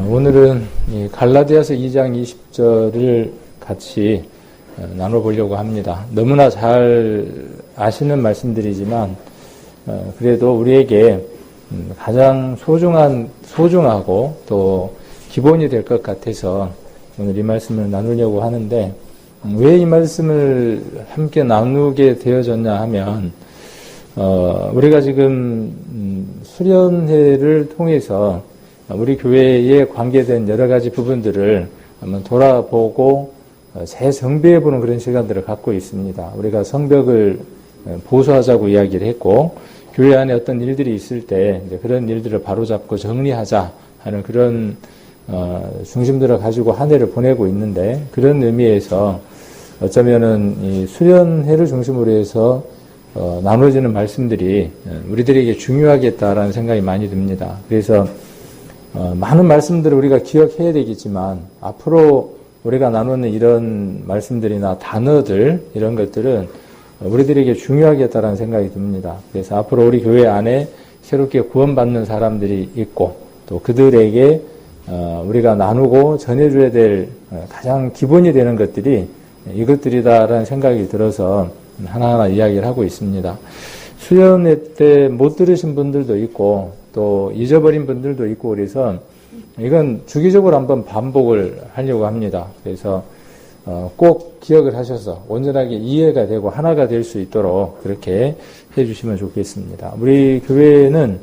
오늘은 이 갈라디아서 2장 20절을 같이 나눠보려고 합니다. 너무나 잘 아시는 말씀들이지만 그래도 우리에게 가장 소중하고 또 기본이 될 것 같아서 오늘 이 말씀을 나누려고 하는데, 왜 이 말씀을 함께 나누게 되어졌냐 하면 우리가 지금 수련회를 통해서 우리 교회에 관계된 여러 가지 부분들을 한번 돌아보고 재정비해보는 그런 시간들을 갖고 있습니다. 우리가 성벽을 보수하자고 이야기를 했고, 교회 안에 어떤 일들이 있을 때 그런 일들을 바로잡고 정리하자 하는 그런 중심들을 가지고 한 해를 보내고 있는데, 그런 의미에서 어쩌면은 이 수련회를 중심으로 해서 나눠지는 말씀들이 우리들에게 중요하겠다라는 생각이 많이 듭니다. 그래서 많은 말씀들을 우리가 기억해야 되겠지만, 앞으로 우리가 나누는 이런 말씀들이나 단어들, 이런 것들은 우리들에게 중요하겠다라는 생각이 듭니다. 그래서 앞으로 우리 교회 안에 새롭게 구원받는 사람들이 있고, 또 그들에게 우리가 나누고 전해줘야 될 가장 기본이 되는 것들이 이것들이다라는 생각이 들어서 하나하나 이야기를 하고 있습니다. 수련회 때 못 들으신 분들도 있고 또 잊어버린 분들도 있고, 그래서 이건 주기적으로 한번 반복을 하려고 합니다. 그래서 꼭 기억을 하셔서 온전하게 이해가 되고 하나가 될 수 있도록 그렇게 해주시면 좋겠습니다. 우리 교회는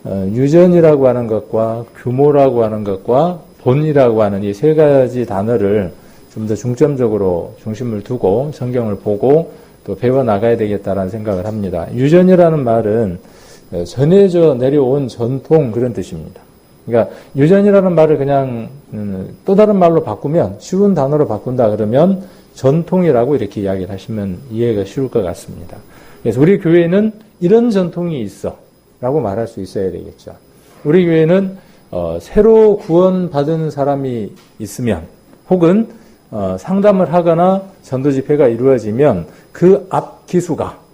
유전이라고 하는 것과 규모라고 하는 것과 본이라고 하는 이 세 가지 단어를 좀 더 중점적으로 중심을 두고 성경을 보고 또 배워나가야 되겠다라는 생각을 합니다. 유전이라는 말은 전해져 내려온 전통, 그런 뜻입니다. 그러니까 유전이라는 말을 그냥 또 다른 말로 바꾸면, 쉬운 단어로 바꾼다 그러면 전통이라고 이렇게 이야기를 하시면 이해가 쉬울 것 같습니다. 그래서 우리 교회는 이런 전통이 있어 라고 말할 수 있어야 되겠죠. 우리 교회는 새로 구원받은 사람이 있으면, 혹은 상담을 하거나 전도 집회가 이루어지면 그 앞 기수가,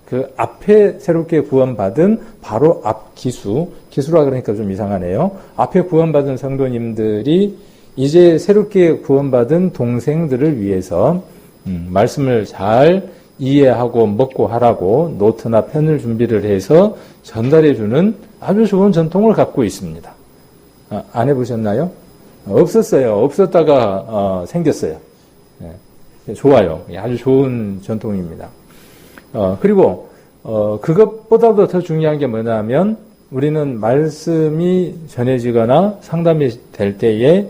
그 앞에 새롭게 구원받은 바로 앞 기수라 그러니까 좀 이상하네요. 앞에 구원받은 성도님들이 이제 새롭게 구원받은 동생들을 위해서 말씀을 잘 이해하고 먹고 하라고 노트나 펜을 준비를 해서 전달해주는 아주 좋은 전통을 갖고 있습니다. 안 해보셨나요? 없었어요. 없었다가 생겼어요. 네, 좋아요. 아주 좋은 전통입니다. 그리고 그것보다도 더 중요한 게 뭐냐면, 우리는 말씀이 전해지거나 상담이 될 때에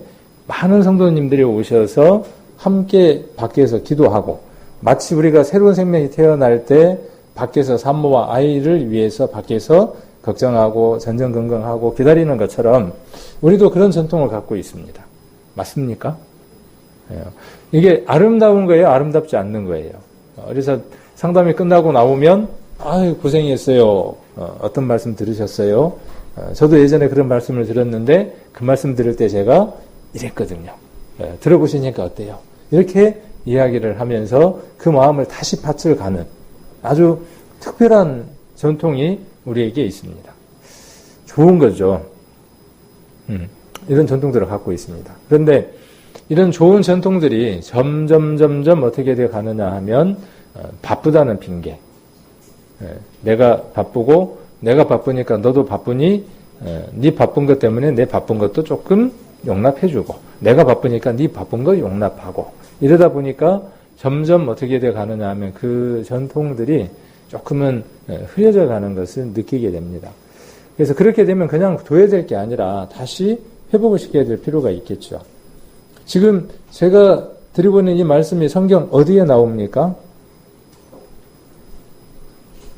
많은 성도님들이 오셔서 함께 밖에서 기도하고, 마치 우리가 새로운 생명이 태어날 때 밖에서 산모와 아이를 위해서 밖에서 걱정하고 전전긍긍하고 기다리는 것처럼 우리도 그런 전통을 갖고 있습니다. 맞습니까? 이게 아름다운 거예요? 아름답지 않는 거예요? 그래서 상담이 끝나고 나오면 아유 고생했어요. 어떤 말씀 들으셨어요? 저도 예전에 그런 말씀을 들었는데 그 말씀 들을 때 제가 이랬거든요. 들어보시니까 어때요? 이렇게 이야기를 하면서 그 마음을 다시 밭을 가는 아주 특별한 전통이 우리에게 있습니다. 좋은 거죠. 이런 전통들을 갖고 있습니다. 그런데 이런 좋은 전통들이 점점 어떻게 되어 가느냐 하면 바쁘다는 핑계. 내가 바쁘고 내가 바쁘니까 너도 바쁘니 네 바쁜 것 때문에 내 바쁜 것도 조금 용납해주고, 내가 바쁘니까 네 바쁜 거 용납하고, 이러다 보니까 점점 어떻게 되어 가느냐 하면 그 전통들이 조금은 흐려져 가는 것을 느끼게 됩니다. 그래서 그렇게 되면 그냥 둬야 될 게 아니라 다시 회복을 시켜야 될 필요가 있겠죠. 지금 제가 드리고 있는 이 말씀이 성경 어디에 나옵니까?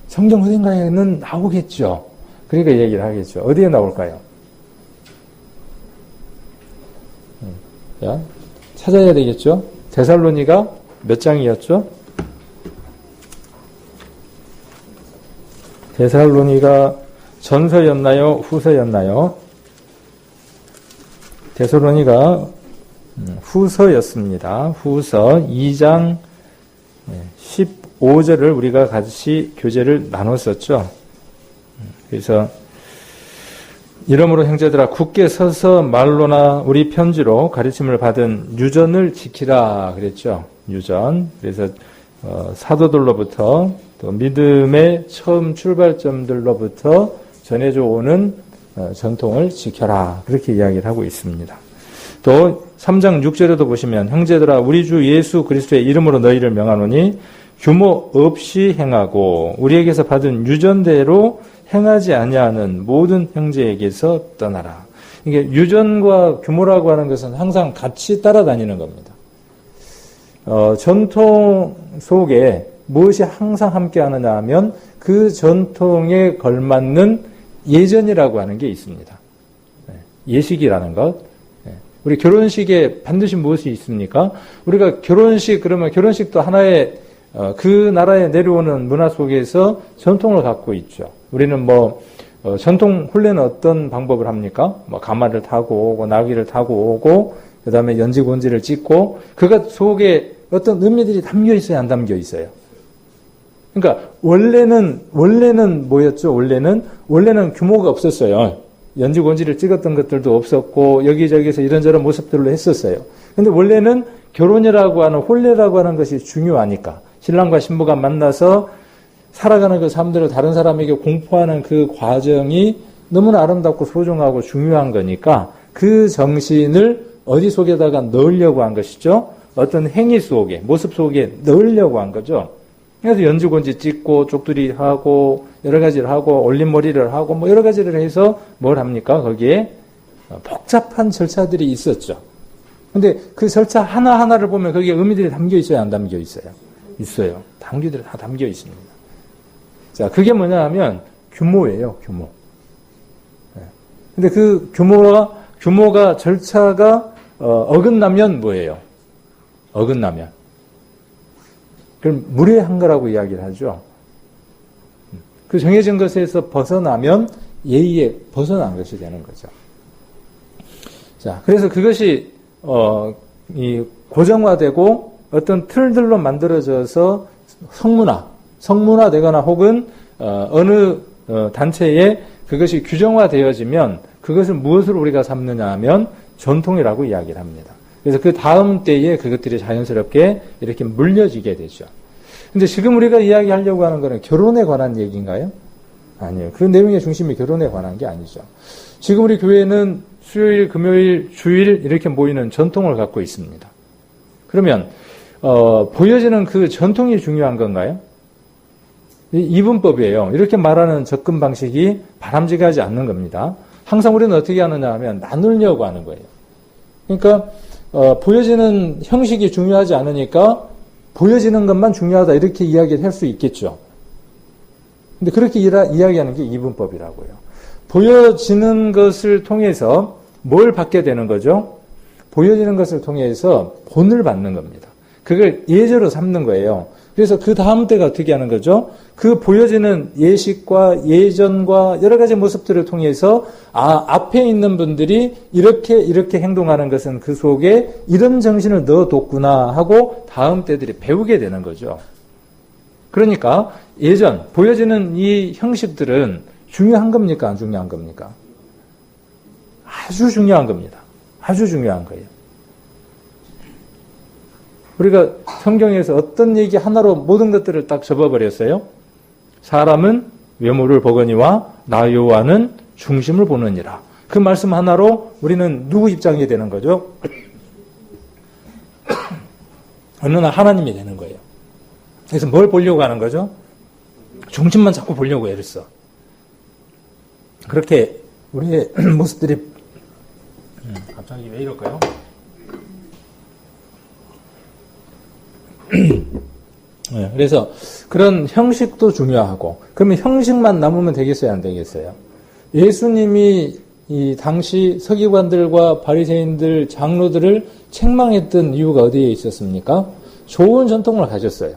성경 어딘가에는 나오겠죠. 그러니까 얘기를 하겠죠. 어디에 나올까요? 자, 찾아야 되겠죠. 데살로니가 몇 장이었죠? 데살로니가 전서였나요? 후서였나요? 데살로니가 후서였습니다. 후서 2장 15절을 우리가 같이 교제를 나눴었죠. 그래서 이러므로 형제들아 굳게 서서 말로나 우리 편지로 가르침을 받은 유전을 지키라 그랬죠. 유전. 그래서 사도들로부터 또 믿음의 처음 출발점들로부터 전해져 오는 전통을 지켜라. 그렇게 이야기를 하고 있습니다. 또 3장 6절에도 보시면 형제들아 우리 주 예수 그리스도의 이름으로 너희를 명하노니 규모 없이 행하고 우리에게서 받은 유전대로 행하지 아니하는 모든 형제에게서 떠나라. 이게 유전과 규모라고 하는 것은 항상 같이 따라다니는 겁니다. 전통 속에 무엇이 항상 함께 하느냐 하면 그 전통에 걸맞는 예전이라고 하는 게 있습니다. 예식이라는 것. 우리 결혼식에 반드시 무엇이 있습니까? 우리가 결혼식 그러면 결혼식도 하나의 그 나라에 내려오는 문화 속에서 전통을 갖고 있죠. 우리는 전통 혼례는 어떤 방법을 합니까? 가마를 타고 오고 나귀를 타고 오고 그 다음에 연지곤지를 찍고 그것 속에 어떤 의미들이 담겨 있어요, 안 담겨 있어요? 그러니까 원래는 뭐였죠? 원래는 규모가 없었어요. 연지곤지를 찍었던 것들도 없었고 여기저기서 이런저런 모습들로 했었어요. 근데 원래는 결혼이라고 하는 혼례라고 하는 것이 중요하니까 신랑과 신부가 만나서 살아가는 그 삶들을 다른 사람에게 공포하는 그 과정이 너무나 아름답고 소중하고 중요한 거니까 그 정신을 어디 속에다가 넣으려고 한 것이죠. 어떤 행위 속에, 모습 속에 넣으려고 한 거죠. 그래서 연지곤지 찍고 쪽두리 하고 여러 가지를 하고 올림머리를 하고 여러 가지를 해서 뭘 합니까? 거기에 복잡한 절차들이 있었죠. 근데 그 절차 하나하나를 보면 거기에 의미들이 담겨 있어요, 안 담겨 있어요? 있어요. 당규들이 다 담겨 있습니다. 자, 그게 뭐냐 하면 규모예요, 규모. 근데 그 규모가 절차가 어긋나면 뭐예요? 어긋나면. 그럼 무례한 거라고 이야기를 하죠. 그 정해진 것에서 벗어나면 예의에 벗어난 것이 되는 거죠. 자, 그래서 그것이 고정화되고 어떤 틀들로 만들어져서 성문화되거나 혹은 어느 단체에 그것이 규정화되어지면 그것을 무엇으로 우리가 삼느냐 하면 전통이라고 이야기를 합니다. 그래서 그 다음 때에 그것들이 자연스럽게 이렇게 물려지게 되죠. 근데 지금 우리가 이야기하려고 하는 것은 결혼에 관한 얘기인가요? 아니에요. 그 내용의 중심이 결혼에 관한 게 아니죠. 지금 우리 교회는 수요일, 금요일, 주일 이렇게 모이는 전통을 갖고 있습니다. 그러면 보여지는 그 전통이 중요한 건가요? 이분법이에요. 이렇게 말하는 접근 방식이 바람직하지 않는 겁니다. 항상 우리는 어떻게 하느냐 하면 나누려고 하는 거예요. 그러니까 보여지는 형식이 중요하지 않으니까 보여지는 것만 중요하다 이렇게 이야기를 할 수 있겠죠. 근데 그렇게 이야기하는 게 이분법이라고요. 보여지는 것을 통해서 뭘 받게 되는 거죠? 보여지는 것을 통해서 본을 받는 겁니다. 그걸 예제로 삼는 거예요. 그래서 그 다음 때가 어떻게 하는 거죠? 그 보여지는 예식과 예전과 여러 가지 모습들을 통해서 앞에 있는 분들이 이렇게 행동하는 것은 그 속에 이런 정신을 넣어뒀구나 하고 다음 때들이 배우게 되는 거죠. 그러니까 보여지는 이 형식들은 중요한 겁니까? 안 중요한 겁니까? 아주 중요한 겁니다. 아주 중요한 거예요. 우리가 성경에서 어떤 얘기 하나로 모든 것들을 딱 접어버렸어요. 사람은 외모를 보거니와 나 여호와는 중심을 보느니라. 그 말씀 하나로 우리는 누구 입장이 되는 거죠? 어느 날 하나님이 되는 거예요. 그래서 뭘 보려고 하는 거죠? 중심만 자꾸 보려고 애를 써. 그렇게 우리의 모습들이 갑자기 왜 이럴까요? 네, 그래서 그런 형식도 중요하고 그러면 형식만 남으면 되겠어요? 안 되겠어요? 예수님이 이 당시 서기관들과 바리새인들, 장로들을 책망했던 이유가 어디에 있었습니까? 좋은 전통을 가졌어요.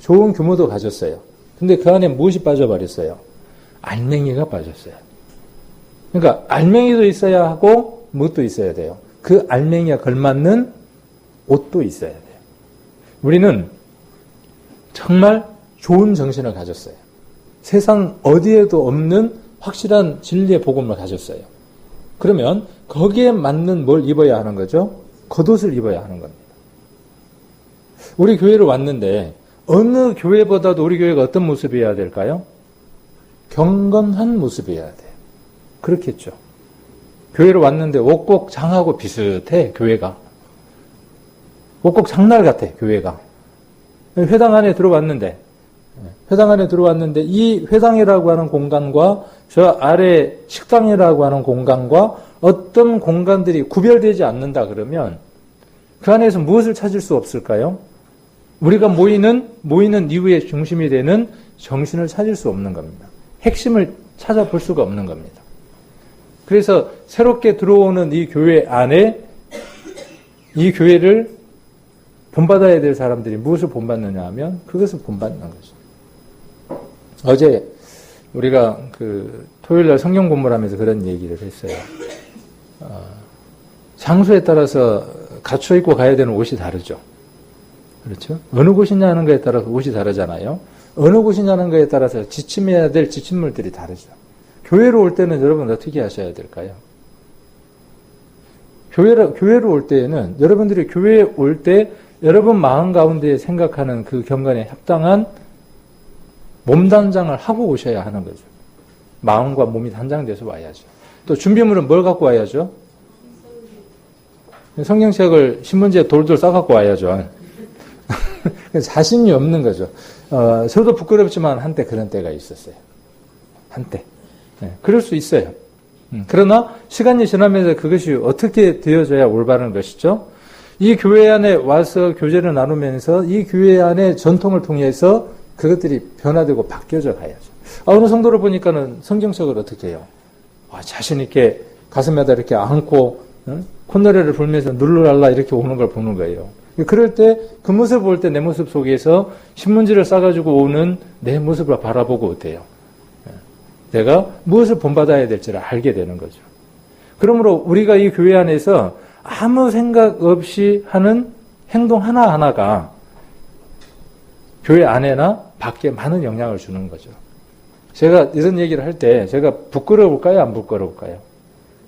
좋은 규모도 가졌어요. 근데 그 안에 무엇이 빠져버렸어요? 알맹이가 빠졌어요. 그러니까 알맹이도 있어야 하고 무엇도 있어야 돼요. 그 알맹이가 걸맞는 옷도 있어야 돼요. 우리는 정말 좋은 정신을 가졌어요. 세상 어디에도 없는 확실한 진리의 복음을 가졌어요. 그러면 거기에 맞는 뭘 입어야 하는 거죠? 겉옷을 입어야 하는 겁니다. 우리 교회를 왔는데 어느 교회보다도 우리 교회가 어떤 모습이어야 될까요? 경건한 모습이어야 돼요. 그렇겠죠. 교회를 왔는데 옷 꼭 장하고 비슷해, 교회가. 옷 꼭 장날 같아, 교회가. 회당 안에 들어왔는데 이 회당이라고 하는 공간과 저 아래 식당이라고 하는 공간과 어떤 공간들이 구별되지 않는다 그러면 그 안에서 무엇을 찾을 수 없을까요? 우리가 모이는 이유의 중심이 되는 정신을 찾을 수 없는 겁니다. 핵심을 찾아볼 수가 없는 겁니다. 그래서 새롭게 들어오는 이 교회 안에 이 교회를 본받아야 될 사람들이 무엇을 본받느냐 하면 그것을 본받는 거죠. 어제 우리가 토요일날 성경 공부를 하면서 그런 얘기를 했어요. 장소에 따라서 갖춰 입고 가야 되는 옷이 다르죠. 그렇죠? 어느 곳이냐는 거에 따라서 옷이 다르잖아요. 어느 곳이냐는 거에 따라서 지침해야 될 지침물들이 다르죠. 교회로 올 때는 여러분 어떻게 하셔야 될까요? 교회로 올 때에는 여러분들이 교회에 올 때 여러분 마음 가운데 생각하는 그 경건에 합당한 몸단장을 하고 오셔야 하는 거죠. 마음과 몸이 단장돼서 와야죠. 또 준비물은 뭘 갖고 와야죠? 성경책을 신문지에 돌돌 싸갖고 와야죠. 자신이 없는 거죠. 저도 부끄럽지만 한때 그런 때가 있었어요. 한때. 네, 그럴 수 있어요. 그러나 시간이 지나면서 그것이 어떻게 되어져야 올바른 것이죠? 이 교회 안에 와서 교제를 나누면서 이 교회 안의 전통을 통해서 그것들이 변화되고 바뀌어져 가야죠. 어느 성도를 보니까는 성경책을 어떻게 해요? 자신 있게 가슴에다 이렇게 안고 콧노래를 불면서 눌러랄라 이렇게 오는 걸 보는 거예요. 그럴 때 그 모습을 볼 때 내 모습 속에서 신문지를 싸가지고 오는 내 모습을 바라보고 어때요? 내가 무엇을 본받아야 될지를 알게 되는 거죠. 그러므로 우리가 이 교회 안에서 아무 생각 없이 하는 행동 하나하나가 교회 안에나 밖에 많은 영향을 주는 거죠. 제가 이런 얘기를 할 때 제가 부끄러울까요? 안 부끄러울까요?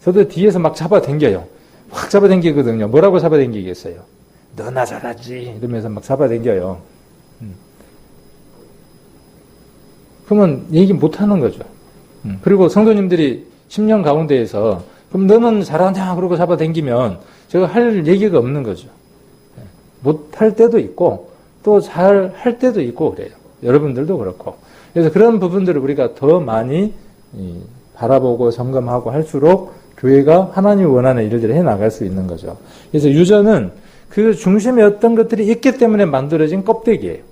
저도 뒤에서 막 잡아당겨요. 확 잡아당기거든요. 뭐라고 잡아당기겠어요? 너나 잘하지 이러면서 막 잡아당겨요. 그러면 얘기 못하는 거죠. 그리고 성도님들이 10년 가운데에서 그럼 너는 잘하냐 그러고 잡아당기면 제가 할 얘기가 없는 거죠. 못할 때도 있고 또 잘할 때도 있고 그래요. 여러분들도 그렇고. 그래서 그런 부분들을 우리가 더 많이 바라보고 점검하고 할수록 교회가 하나님이 원하는 일들을 해나갈 수 있는 거죠. 그래서 유전은 그 중심에 어떤 것들이 있기 때문에 만들어진 껍데기예요.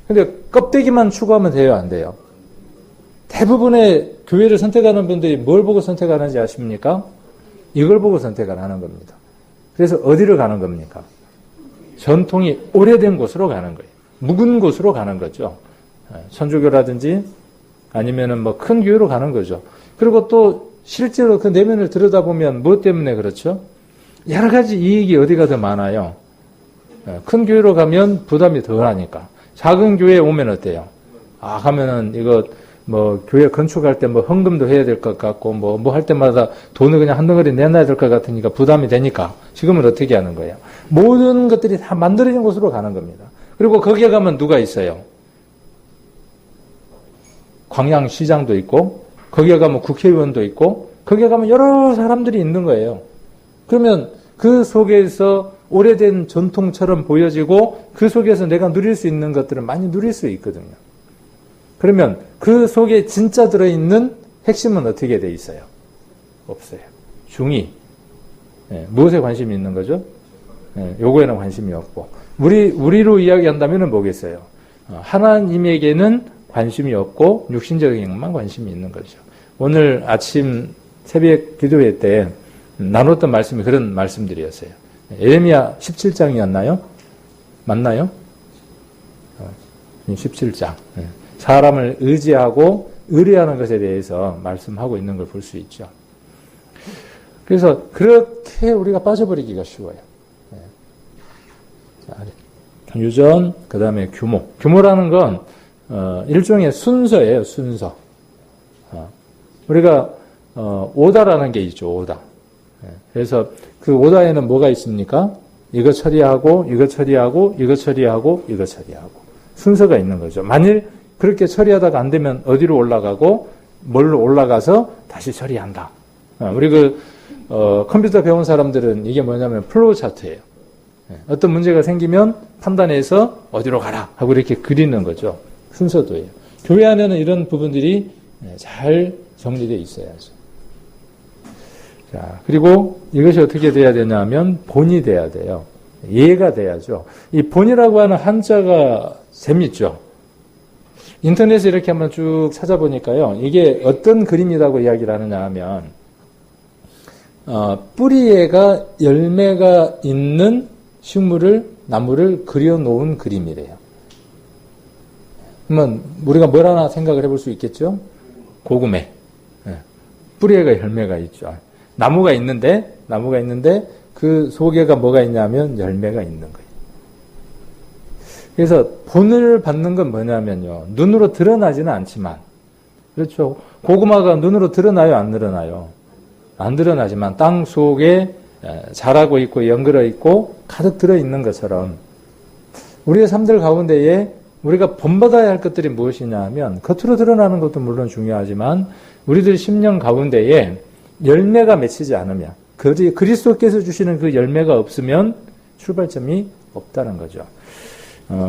근데 껍데기만 추구하면 돼요, 안 돼요? 대부분의 교회를 선택하는 분들이 뭘 보고 선택하는지 아십니까? 이걸 보고 선택을 하는 겁니다. 그래서 어디를 가는 겁니까? 전통이 오래된 곳으로 가는 거예요. 묵은 곳으로 가는 거죠. 천주교라든지 아니면은 뭐 큰 교회로 가는 거죠. 그리고 또 실제로 그 내면을 들여다보면 무엇 때문에 그렇죠? 여러 가지 이익이 어디가 더 많아요? 큰 교회로 가면 부담이 덜 하니까. 작은 교회에 오면 어때요? 가면은 이거 뭐 교회 건축할 때 뭐 헌금도 해야 될 것 같고 뭐 할 때마다 돈을 그냥 한 덩어리 내놔야 될 것 같으니까 부담이 되니까 지금은 어떻게 하는 거예요? 모든 것들이 다 만들어진 곳으로 가는 겁니다. 그리고 거기에 가면 누가 있어요? 광양시장도 있고 거기에 가면 국회의원도 있고 거기에 가면 여러 사람들이 있는 거예요. 그러면 그 속에서 오래된 전통처럼 보여지고 그 속에서 내가 누릴 수 있는 것들은 많이 누릴 수 있거든요. 그러면 그 속에 진짜 들어있는 핵심은 어떻게 돼 있어요? 없어요. 중이. 무엇에 관심이 있는 거죠? 요거에는 관심이 없고. 우리로 이야기한다면 뭐겠어요? 하나님에게는 관심이 없고 육신적인 것만 관심이 있는 거죠. 오늘 아침 새벽 기도회 때 나눴던 말씀이 그런 말씀들이었어요. 예레미야 17장이었나요? 맞나요? 17장. 사람을 의지하고 의뢰하는 것에 대해서 말씀하고 있는 걸 볼 수 있죠. 그래서 그렇게 우리가 빠져버리기가 쉬워요. 유전, 그 다음에 규모. 규모라는 건 일종의 순서예요, 순서. 우리가 오다라는 게 있죠. 오다. 그래서 그 오다에는 뭐가 있습니까? 이거 처리하고 이거 처리하고 이거 처리하고 이거 처리하고 순서가 있는 거죠. 만일 그렇게 처리하다가 안 되면 어디로 올라가고 뭘로 올라가서 다시 처리한다. 우리 컴퓨터 배운 사람들은 이게 뭐냐면 플로우 차트예요. 어떤 문제가 생기면 판단해서 어디로 가라 하고 이렇게 그리는 거죠. 순서도예요. 교회 안에는 이런 부분들이 잘 정리되어 있어야죠. 자, 그리고 이것이 어떻게 돼야 되냐면 본이 돼야 돼요. 이해가 돼야죠. 이 본이라고 하는 한자가 재밌죠. 인터넷에 이렇게 한번 쭉 찾아보니까요. 이게 어떤 그림이라고 이야기를 하느냐 하면 뿌리에가 열매가 있는 나무를 그려놓은 그림이래요. 그러면 우리가 뭘 하나 생각을 해볼 수 있겠죠? 고구매. 뿌리에가 열매가 있죠. 나무가 있는데 그 속에가 뭐가 있냐면 열매가 있는 거예요. 그래서 본을 받는 건 뭐냐면요. 눈으로 드러나지는 않지만, 그렇죠. 고구마가 눈으로 드러나요? 안 드러나요? 안 드러나지만 땅 속에 자라고 있고 연결어 있고 가득 들어있는 것처럼 우리의 삶들 가운데에 우리가 본받아야 할 것들이 무엇이냐 하면 겉으로 드러나는 것도 물론 중요하지만 우리들 심령 가운데에 열매가 맺히지 않으면 그리스도께서 주시는 그 열매가 없으면 출발점이 없다는 거죠.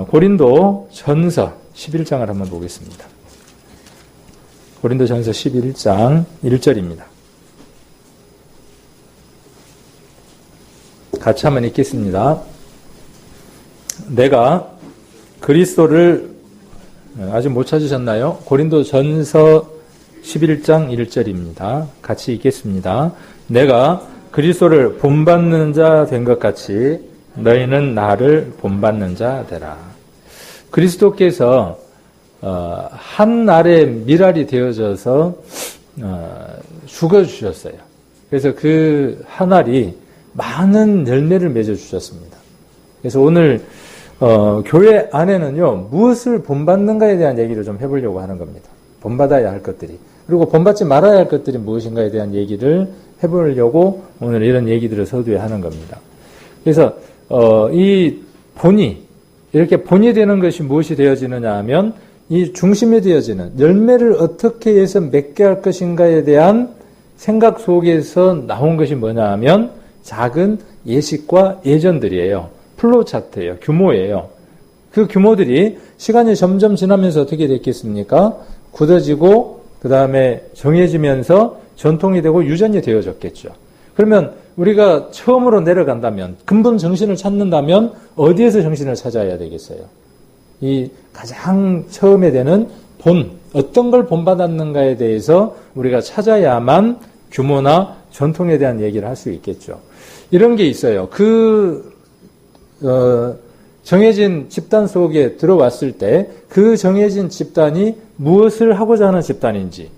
고린도 전서 11장을 한번 보겠습니다. 고린도 전서 11장 1절입니다. 같이 한번 읽겠습니다. 내가 그리스도를 아직 못 찾으셨나요? 고린도 전서 11장 1절입니다. 같이 읽겠습니다. 내가 그리스도를 본받는 자 된 것 같이 너희는 나를 본받는 자 되라. 그리스도께서 한 알의 밀알이 되어져서 죽어주셨어요. 그래서 그 한 알이 많은 열매를 맺어주셨습니다. 그래서 오늘 교회 안에는요, 무엇을 본받는가에 대한 얘기를 좀 해보려고 하는 겁니다. 본받아야 할 것들이. 그리고 본받지 말아야 할 것들이 무엇인가에 대한 얘기를 해보려고 오늘 이런 얘기들을 서두에 하는 겁니다. 그래서 이 본이, 이렇게 본이 되는 것이 무엇이 되어지느냐 하면 이 중심이 되어지는 열매를 어떻게 해서 맺게 할 것인가에 대한 생각 속에서 나온 것이 뭐냐 하면 작은 예식과 예전들이에요. 플로우 차트예요. 규모예요. 그 규모들이 시간이 점점 지나면서 어떻게 됐겠습니까? 굳어지고 그 다음에 정해지면서 전통이 되고 유전이 되어졌겠죠. 그러면 우리가 처음으로 내려간다면 근본 정신을 찾는다면 어디에서 정신을 찾아야 되겠어요? 이 가장 처음에 되는 본, 어떤 걸 본받았는가에 대해서 우리가 찾아야만 규모나 전통에 대한 얘기를 할 수 있겠죠. 이런 게 있어요. 정해진 집단 속에 들어왔을 때 그 정해진 집단이 무엇을 하고자 하는 집단인지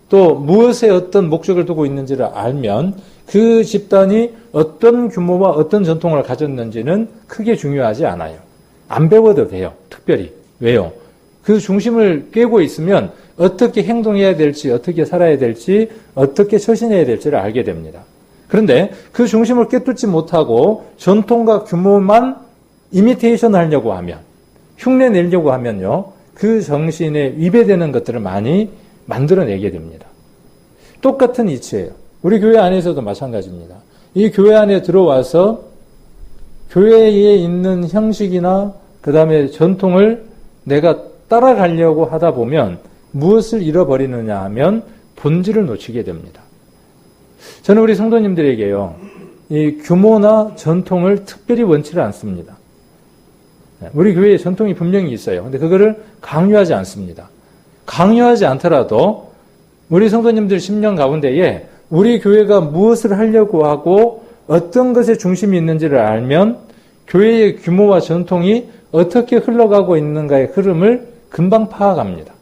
또 무엇에 어떤 목적을 두고 있는지를 알면 그 집단이 어떤 규모와 어떤 전통을 가졌는지는 크게 중요하지 않아요. 안 배워도 돼요. 특별히. 왜요? 그 중심을 깨고 있으면 어떻게 행동해야 될지, 어떻게 살아야 될지, 어떻게 처신해야 될지를 알게 됩니다. 그런데 그 중심을 깨뚫지 못하고 전통과 규모만 이미테이션 하려고 하면, 흉내 내려고 하면요, 그 정신에 위배되는 것들을 많이 만들어내게 됩니다. 똑같은 이치예요. 우리 교회 안에서도 마찬가지입니다. 이 교회 안에 들어와서 교회에 있는 형식이나 그 다음에 전통을 내가 따라가려고 하다 보면 무엇을 잃어버리느냐 하면 본질을 놓치게 됩니다. 저는 우리 성도님들에게요, 이 규모나 전통을 특별히 원치를 않습니다. 우리 교회에 전통이 분명히 있어요. 근데 그거를 강요하지 않습니다. 강요하지 않더라도 우리 성도님들 심령 가운데에 우리 교회가 무엇을 하려고 하고 어떤 것에 중심이 있는지를 알면 교회의 규모와 전통이 어떻게 흘러가고 있는가의 흐름을 금방 파악합니다.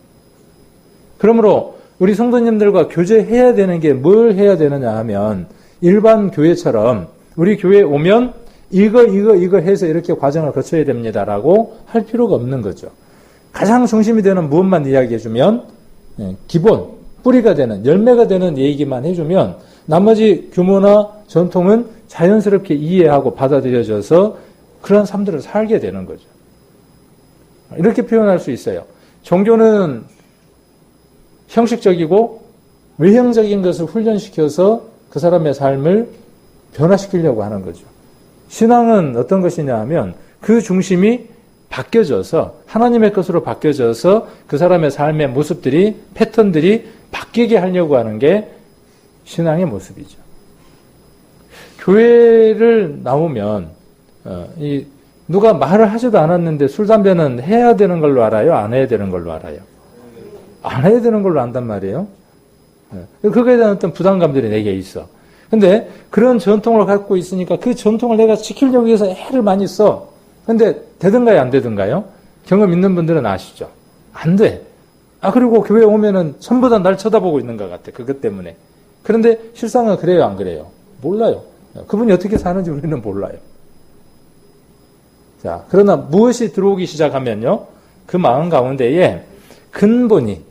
그러므로 우리 성도님들과 교제해야 되는 게 뭘 해야 되느냐 하면 일반 교회처럼 우리 교회에 오면 이거 해서 이렇게 과정을 거쳐야 됩니다라고 할 필요가 없는 거죠. 가장 중심이 되는 무엇만 이야기해주면 기본, 뿌리가 되는, 열매가 되는 얘기만 해주면 나머지 규모나 전통은 자연스럽게 이해하고 받아들여져서 그런 삶들을 살게 되는 거죠. 이렇게 표현할 수 있어요. 종교는 형식적이고 외형적인 것을 훈련시켜서 그 사람의 삶을 변화시키려고 하는 거죠. 신앙은 어떤 것이냐 하면 그 중심이 바뀌어져서 하나님의 것으로 바뀌어져서 그 사람의 삶의 모습들이 패턴들이 바뀌게 하려고 하는 게 신앙의 모습이죠. 교회를 나오면 누가 말을 하지도 않았는데 술, 담배는 해야 되는 걸로 알아요? 안 해야 되는 걸로 알아요? 안 해야 되는 걸로 안단 말이에요. 그거에 대한 어떤 부담감들이 내게 있어. 근데 그런 전통을 갖고 있으니까 그 전통을 내가 지키려고 해서 애를 많이 써. 근데 되든가요, 안 되든가요? 경험 있는 분들은 아시죠? 안 돼. 그리고 교회 오면은 전부 다 날 쳐다보고 있는 것 같아. 그것 때문에. 그런데 실상은 그래요, 안 그래요? 몰라요. 그분이 어떻게 사는지 우리는 몰라요. 자, 그러나 무엇이 들어오기 시작하면요, 그 마음 가운데에 근본이,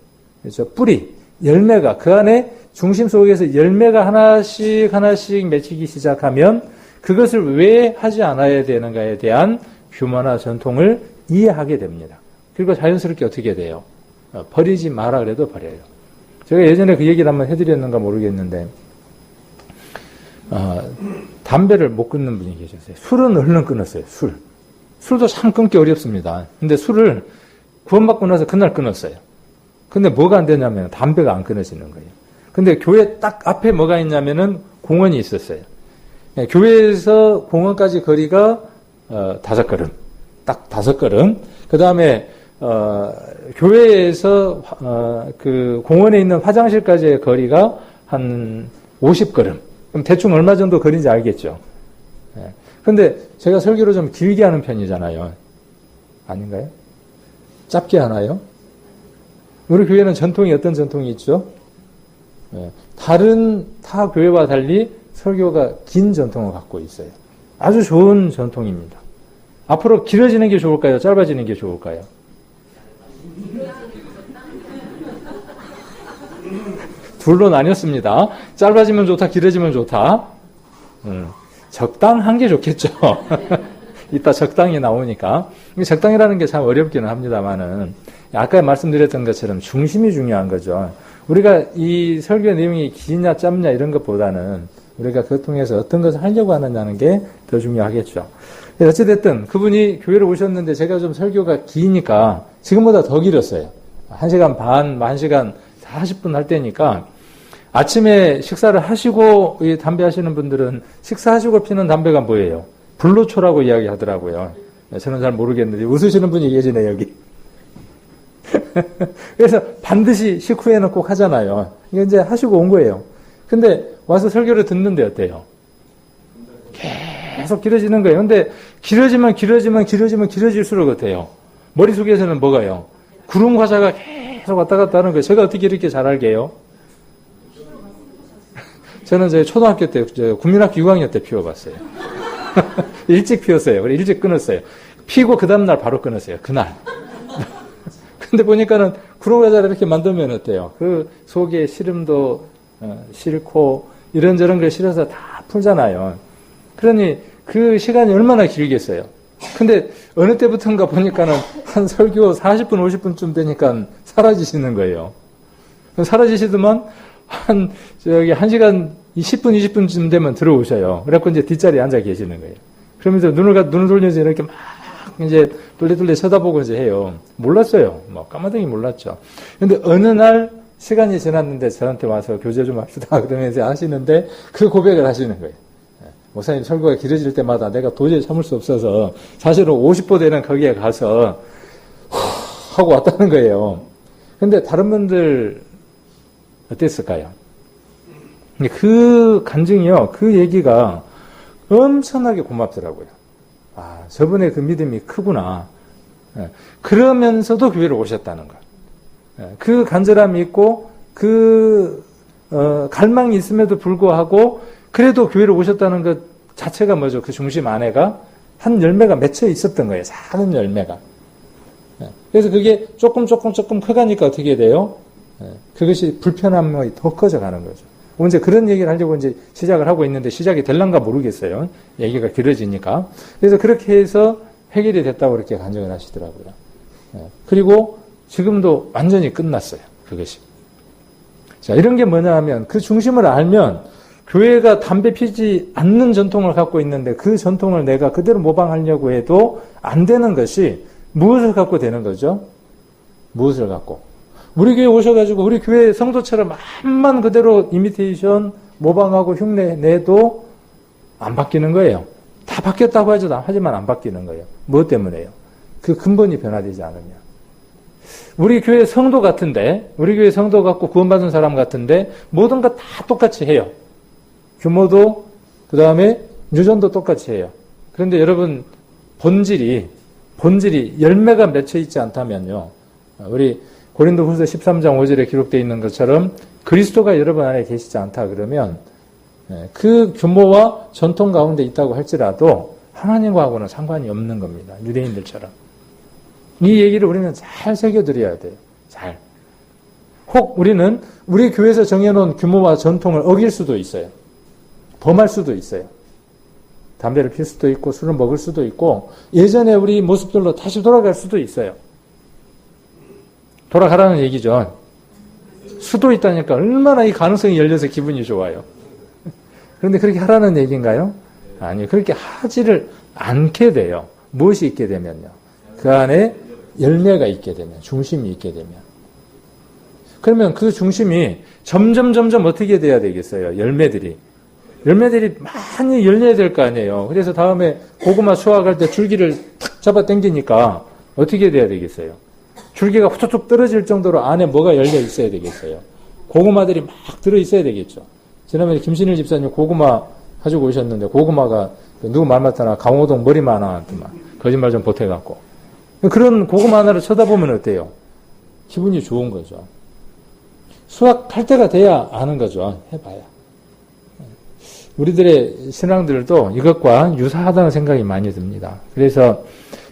그렇죠? 뿌리, 열매가, 그 안에 중심 속에서 열매가 하나씩 맺히기 시작하면 그것을 왜 하지 않아야 되는가에 대한 규모나 전통을 이해하게 됩니다. 그리고 자연스럽게 어떻게 돼요? 버리지 마라 그래도 버려요. 제가 예전에 그 얘기를 한번 해드렸는가 모르겠는데, 담배를 못 끊는 분이 계셨어요. 술은 얼른 끊었어요. 술도 참 끊기 어렵습니다. 근데 술을 구원받고 나서 그날 끊었어요. 근데 뭐가 안 되냐면 담배가 안 끊어지는 거예요. 근데 교회 딱 앞에 뭐가 있냐면은 공원이 있었어요. 교회에서 공원까지 거리가 5걸음. 딱 5걸음. 그 다음에 교회에서 그 공원에 있는 화장실까지의 거리가 한 50걸음. 그럼 대충 얼마 정도 거리인지 알겠죠? 근데 제가 설교를 좀 길게 하는 편이잖아요. 아닌가요? 짧게 하나요? 우리 교회는 전통이 어떤 전통이 있죠? 다른 타 교회와 달리 설교가 긴 전통을 갖고 있어요. 아주 좋은 전통입니다. 앞으로 길어지는 게 좋을까요? 짧아지는 게 좋을까요? 둘로 나뉘었습니다. 짧아지면 좋다, 길어지면 좋다. 적당한 게 좋겠죠. 이따 적당히 나오니까. 적당이라는 게 참 어렵기는 합니다만은, 아까 말씀드렸던 것처럼 중심이 중요한 거죠. 우리가 이 설교 내용이 기냐 짧냐 이런 것보다는 우리가 그것 통해서 어떤 것을 하려고 하느냐는 게 더 중요하겠죠. 어찌됐든 그분이 교회를 오셨는데 제가 좀 설교가 기니까 지금보다 더 길었어요. 1시간 반, 1시간 40분 할 때니까 아침에 식사를 하시고 이 담배 하시는 분들은 식사하시고 피는 담배가 뭐예요? 불로초라고 이야기하더라고요. 저는 잘 모르겠는데 웃으시는 분이 계시네 여기. 그래서 반드시 식후에는 꼭 하잖아요. 이게 이제 하시고 온 거예요. 근데 와서 설교를 듣는데 어때요? 계속 길어지는 거예요. 근데 길어질수록 어때요? 머릿속에서는 뭐가요? 구름 과자가 계속 왔다 갔다 하는 거예요. 제가 어떻게 이렇게 잘 알게요? 저는 제 초등학교 때, 국민학교 6학년 때 피워봤어요. 일찍 피웠어요. 그래, 일찍 끊었어요. 피고 그 다음날 바로 끊었어요. 그날. 근데 보니까는 구름 과자를 이렇게 만들면 어때요? 그 속에 시름도 싫고 이런저런 걸 실어서 다 풀잖아요. 그러니 그 시간이 얼마나 길겠어요. 근데 어느 때부터인가 보니까는 한 설교 40분, 50분쯤 되니까 사라지시는 거예요. 사라지시더만 한 1시간 10분, 20분쯤 되면 들어오셔요. 그래갖고 이제 뒷자리에 앉아 계시는 거예요. 그러면서 눈을 돌려서 이렇게 막 이제 돌리돌리 쳐다보고 이제 해요. 몰랐어요. 뭐 까마득히 몰랐죠. 근데 어느 날 시간이 지났는데 저한테 와서 교제 좀 합시다 그러면서 하시는데 그 고백을 하시는 거예요. 목사님 설교가 길어질 때마다 내가 도저히 참을 수 없어서 사실은 50보 되는 거기에 가서 하고 왔다는 거예요. 근데 다른 분들 어땠을까요? 그 간증이요, 그 얘기가 엄청나게 고맙더라고요. 저분의 그 믿음이 크구나. 그러면서도 교회를 오셨다는 것. 그 간절함이 있고, 갈망이 있음에도 불구하고, 그래도 교회를 오셨다는 것 자체가 뭐죠? 그 중심 안에가 한 열매가 맺혀 있었던 거예요. 작은 열매가. 그래서 그게 조금 커가니까 어떻게 돼요? 그것이 불편함이 더 커져가는 거죠. 이제 그런 얘기를 하려고 이제 시작을 하고 있는데 시작이 될란가 모르겠어요. 얘기가 길어지니까. 그래서 그렇게 해서 해결이 됐다고 그렇게 간증을 하시더라고요. 그리고 지금도 완전히 끝났어요. 그것이. 자, 이런 게 뭐냐 하면 그 중심을 알면 교회가 담배 피지 않는 전통을 갖고 있는데 그 전통을 내가 그대로 모방하려고 해도 안 되는 것이 무엇을 갖고 되는 거죠? 무엇을 갖고? 우리 교회 오셔가지고 우리 교회 성도처럼 암만 그대로 이미테이션 모방하고 흉내 내도 안 바뀌는 거예요. 다 바뀌었다고 하지만 안 바뀌는 거예요. 무엇 때문에요? 그 근본이 변화되지 않으면. 우리 교회 성도 같은데, 우리 교회 성도 같고 구원받은 사람 같은데 모든 거 다 똑같이 해요. 규모도 그 다음에 유전도 똑같이 해요. 그런데 여러분 본질이 열매가 맺혀 있지 않다면요. 우리 고린도후서 13장 5절에 기록되어 있는 것처럼 그리스도가 여러분 안에 계시지 않다 그러면 그 규모와 전통 가운데 있다고 할지라도 하나님과하고는 상관이 없는 겁니다. 유대인들처럼. 이 얘기를 우리는 잘 새겨드려야 돼요. 잘. 혹 우리는 우리 교회에서 정해놓은 규모와 전통을 어길 수도 있어요. 범할 수도 있어요. 담배를 필 수도 있고 술을 먹을 수도 있고 예전에 우리 모습들로 다시 돌아갈 수도 있어요. 돌아가라는 얘기죠. 수도 있다니까 얼마나 이 가능성이 열려서 기분이 좋아요. 그런데 그렇게 하라는 얘기인가요? 아니요. 그렇게 하지를 않게 돼요. 무엇이 있게 되면요. 그 안에 열매가 있게 되면, 중심이 있게 되면. 그러면 그 중심이 점점 어떻게 돼야 되겠어요? 열매들이 많이 열려야 될 거 아니에요. 그래서 다음에 고구마 수확할 때 줄기를 탁 잡아 당기니까 어떻게 돼야 되겠어요? 줄기가 후툭툭 떨어질 정도로 안에 뭐가 열려 있어야 되겠어요? 고구마들이 막 들어 있어야 되겠죠. 지난번에 김신일 집사님 고구마 가지고 오셨는데 고구마가 누구 말 맞다나 강호동 머리만 하나만 거짓말 좀 보태갖고 그런 고구마 하나를 쳐다보면 어때요? 기분이 좋은 거죠. 수확할 때가 돼야 아는 거죠. 해봐야. 우리들의 신앙들도 이것과 유사하다는 생각이 많이 듭니다. 그래서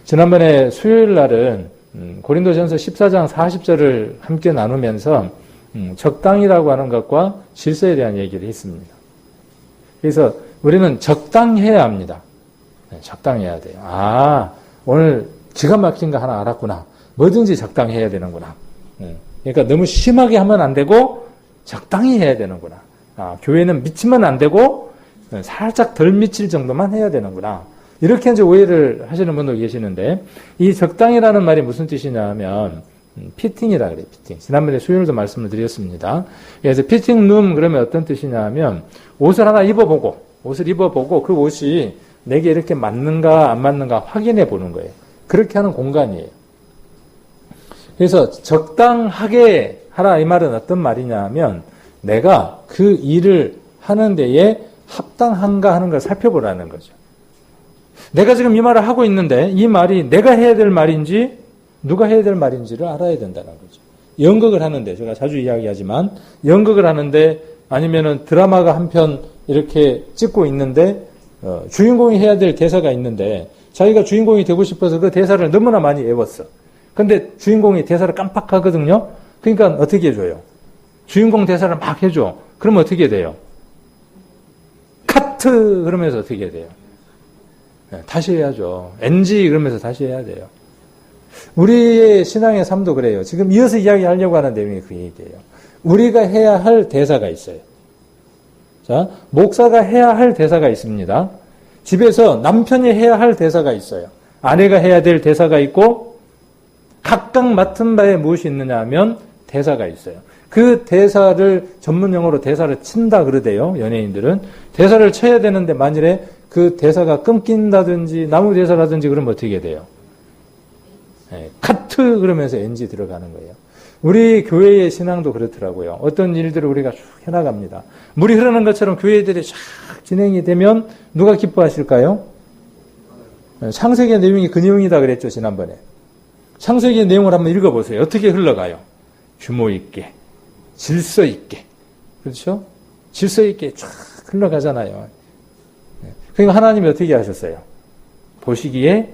지난번에 수요일 날은 고린도전서 14장 40절을 함께 나누면서 적당이라고 하는 것과 질서에 대한 얘기를 했습니다. 그래서 우리는 적당해야 합니다. 적당해야 돼요. 아, 오늘 기가 막힌 거 하나 알았구나. 뭐든지 적당해야 되는구나. 그러니까 너무 심하게 하면 안 되고 적당히 해야 되는구나. 아, 교회는 미치면 안 되고 살짝 덜 미칠 정도만 해야 되는구나. 이렇게 이제 오해를 하시는 분도 계시는데 이 적당이라는 말이 무슨 뜻이냐 하면 피팅이라 그래요. 피팅. 지난번에 수요일도 말씀을 드렸습니다. 그래서 피팅 룸 그러면 어떤 뜻이냐 하면 옷을 하나 입어보고 그 옷이 내게 이렇게 맞는가 안 맞는가 확인해 보는 거예요. 그렇게 하는 공간이에요. 그래서 적당하게 하라 이 말은 어떤 말이냐 하면 내가 그 일을 하는 데에 합당한가 하는 걸 살펴보라는 거죠. 내가 지금 이 말을 하고 있는데 이 말이 내가 해야 될 말인지 누가 해야 될 말인지를 알아야 된다는 거죠. 연극을 하는데 제가 자주 이야기하지만 연극을 하는데 아니면은 드라마가 한 편 이렇게 찍고 있는데 주인공이 해야 될 대사가 있는데 자기가 주인공이 되고 싶어서 그 대사를 너무나 많이 외웠어. 근데 주인공이 대사를 깜빡하거든요. 그러니까 어떻게 해줘요? 주인공 대사를 막 해줘. 그러면 어떻게 돼요? 카트 그러면서 어떻게 돼요? 다시 해야죠. NG 그러면서 다시 해야 돼요. 우리의 신앙의 삶도 그래요. 지금 이어서 이야기하려고 하는 내용이 그 얘기예요. 우리가 해야 할 대사가 있어요. 자, 목사가 해야 할 대사가 있습니다. 집에서 남편이 해야 할 대사가 있어요. 아내가 해야 될 대사가 있고 각각 맡은 바에 무엇이 있느냐 하면 대사가 있어요. 그 대사를 전문 용어로 대사를 친다 그러대요. 연예인들은. 대사를 쳐야 되는데 만일에 그 대사가 끊긴다든지 나무 대사라든지 그러면 어떻게 돼요? 카트 그러면서 NG 들어가는 거예요. 우리 교회의 신앙도 그렇더라고요. 어떤 일들을 우리가 쭉 해나갑니다. 물이 흐르는 것처럼 교회들이 쫙 진행이 되면 누가 기뻐하실까요? 창세기의 내용이 그 내용이다 그랬죠, 지난번에. 창세기의 내용을 한번 읽어보세요. 어떻게 흘러가요? 규모 있게, 질서 있게. 그렇죠? 질서 있게 쫙 흘러가잖아요. 그러니까 하나님이 어떻게 하셨어요? 보시기에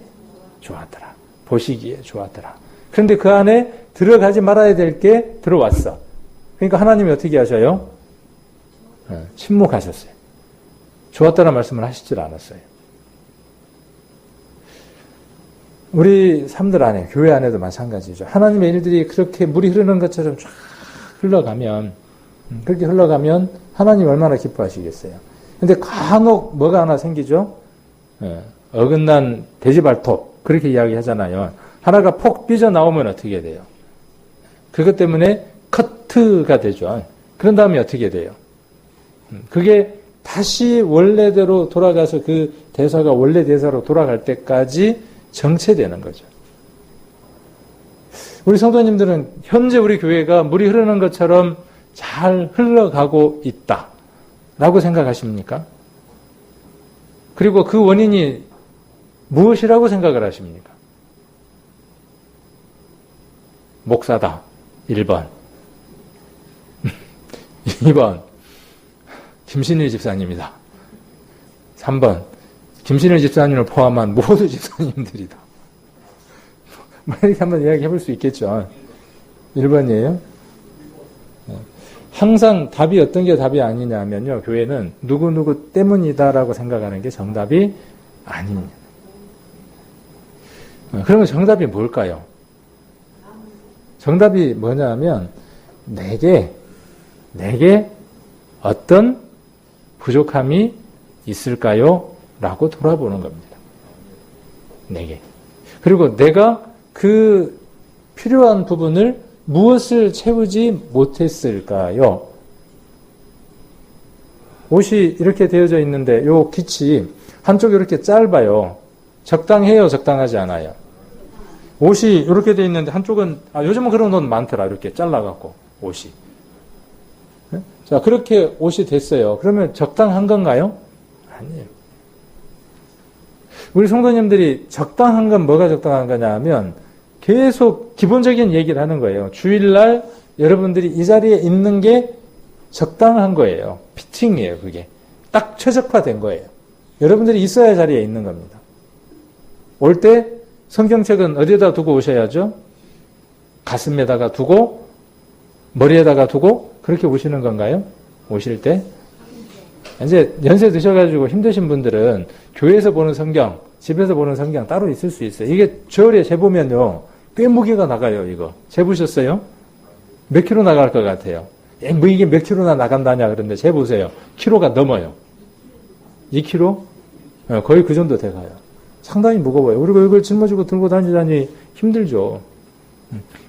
좋았더라. 보시기에 좋았더라. 그런데 그 안에 들어가지 말아야 될 게 들어왔어. 그러니까 하나님이 어떻게 하셔요? 침묵하셨어요. 좋았다는 말씀을 하시질 않았어요. 우리 삶들 안에, 교회 안에도 마찬가지죠. 하나님의 일들이 그렇게 물이 흐르는 것처럼 쫙 흘러가면, 그렇게 흘러가면 하나님 얼마나 기뻐하시겠어요. 근데 간혹 뭐가 하나 생기죠? 어긋난 돼지발톱, 그렇게 이야기하잖아요. 하나가 폭 삐져나오면 어떻게 돼요? 그것 때문에 커트가 되죠. 그런 다음에 어떻게 돼요? 그게 다시 원래대로 돌아가서 그 대사가 원래 대사로 돌아갈 때까지 정체되는 거죠. 우리 성도님들은 현재 우리 교회가 물이 흐르는 것처럼 잘 흘러가고 있다라고 생각하십니까? 그리고 그 원인이 무엇이라고 생각을 하십니까? 목사다. 1번. 2번. 김신일 집사님이다. 3번. 김신일 집사님을 포함한 모두 집사님들이다. 뭐 이렇게 한번 이야기해 볼 수 있겠죠. 1번이에요. 항상 답이 어떤 게 답이 아니냐면요. 교회는 누구누구 때문이다라고 생각하는 게 정답이 아닙니다. 그러면 정답이 뭘까요? 정답이 뭐냐면 내게 어떤 부족함이 있을까요? 라고 돌아보는 겁니다. 내게. 그리고 내가 그 필요한 부분을 무엇을 채우지 못했을까요? 옷이 이렇게 되어져 있는데 요 깃이 한쪽이 이렇게 짧아요. 적당해요? 적당하지 않아요? 옷이 이렇게 되어 있는데 한쪽은 요즘은 그런 옷 많더라. 이렇게 잘라갖고 옷이. 자, 그렇게 옷이 됐어요. 그러면 적당한 건가요? 아니에요. 우리 성도님들이 적당한 건 뭐가 적당한 거냐 하면 계속 기본적인 얘기를 하는 거예요. 주일날 여러분들이 이 자리에 있는 게 적당한 거예요. 피팅이에요, 그게. 딱 최적화된 거예요. 여러분들이 있어야 자리에 있는 겁니다. 올 때 성경책은 어디에다 두고 오셔야죠? 가슴에다가 두고 머리에다가 두고 그렇게 오시는 건가요? 오실 때? 이제 연세 드셔가지고 힘드신 분들은 교회에서 보는 성경, 집에서 보는 성경 따로 있을 수 있어요. 이게 절에 재보면요. 꽤 무게가 나가요, 이거. 재보셨어요? 몇 킬로 나갈 것 같아요? 뭐 이게 몇 킬로나 나간다냐 그런데 재보세요. 킬로가 넘어요. 2킬로? 거의 그 정도 돼가요. 상당히 무거워요. 그리고 이걸 짊어지고 들고 다니다니 힘들죠.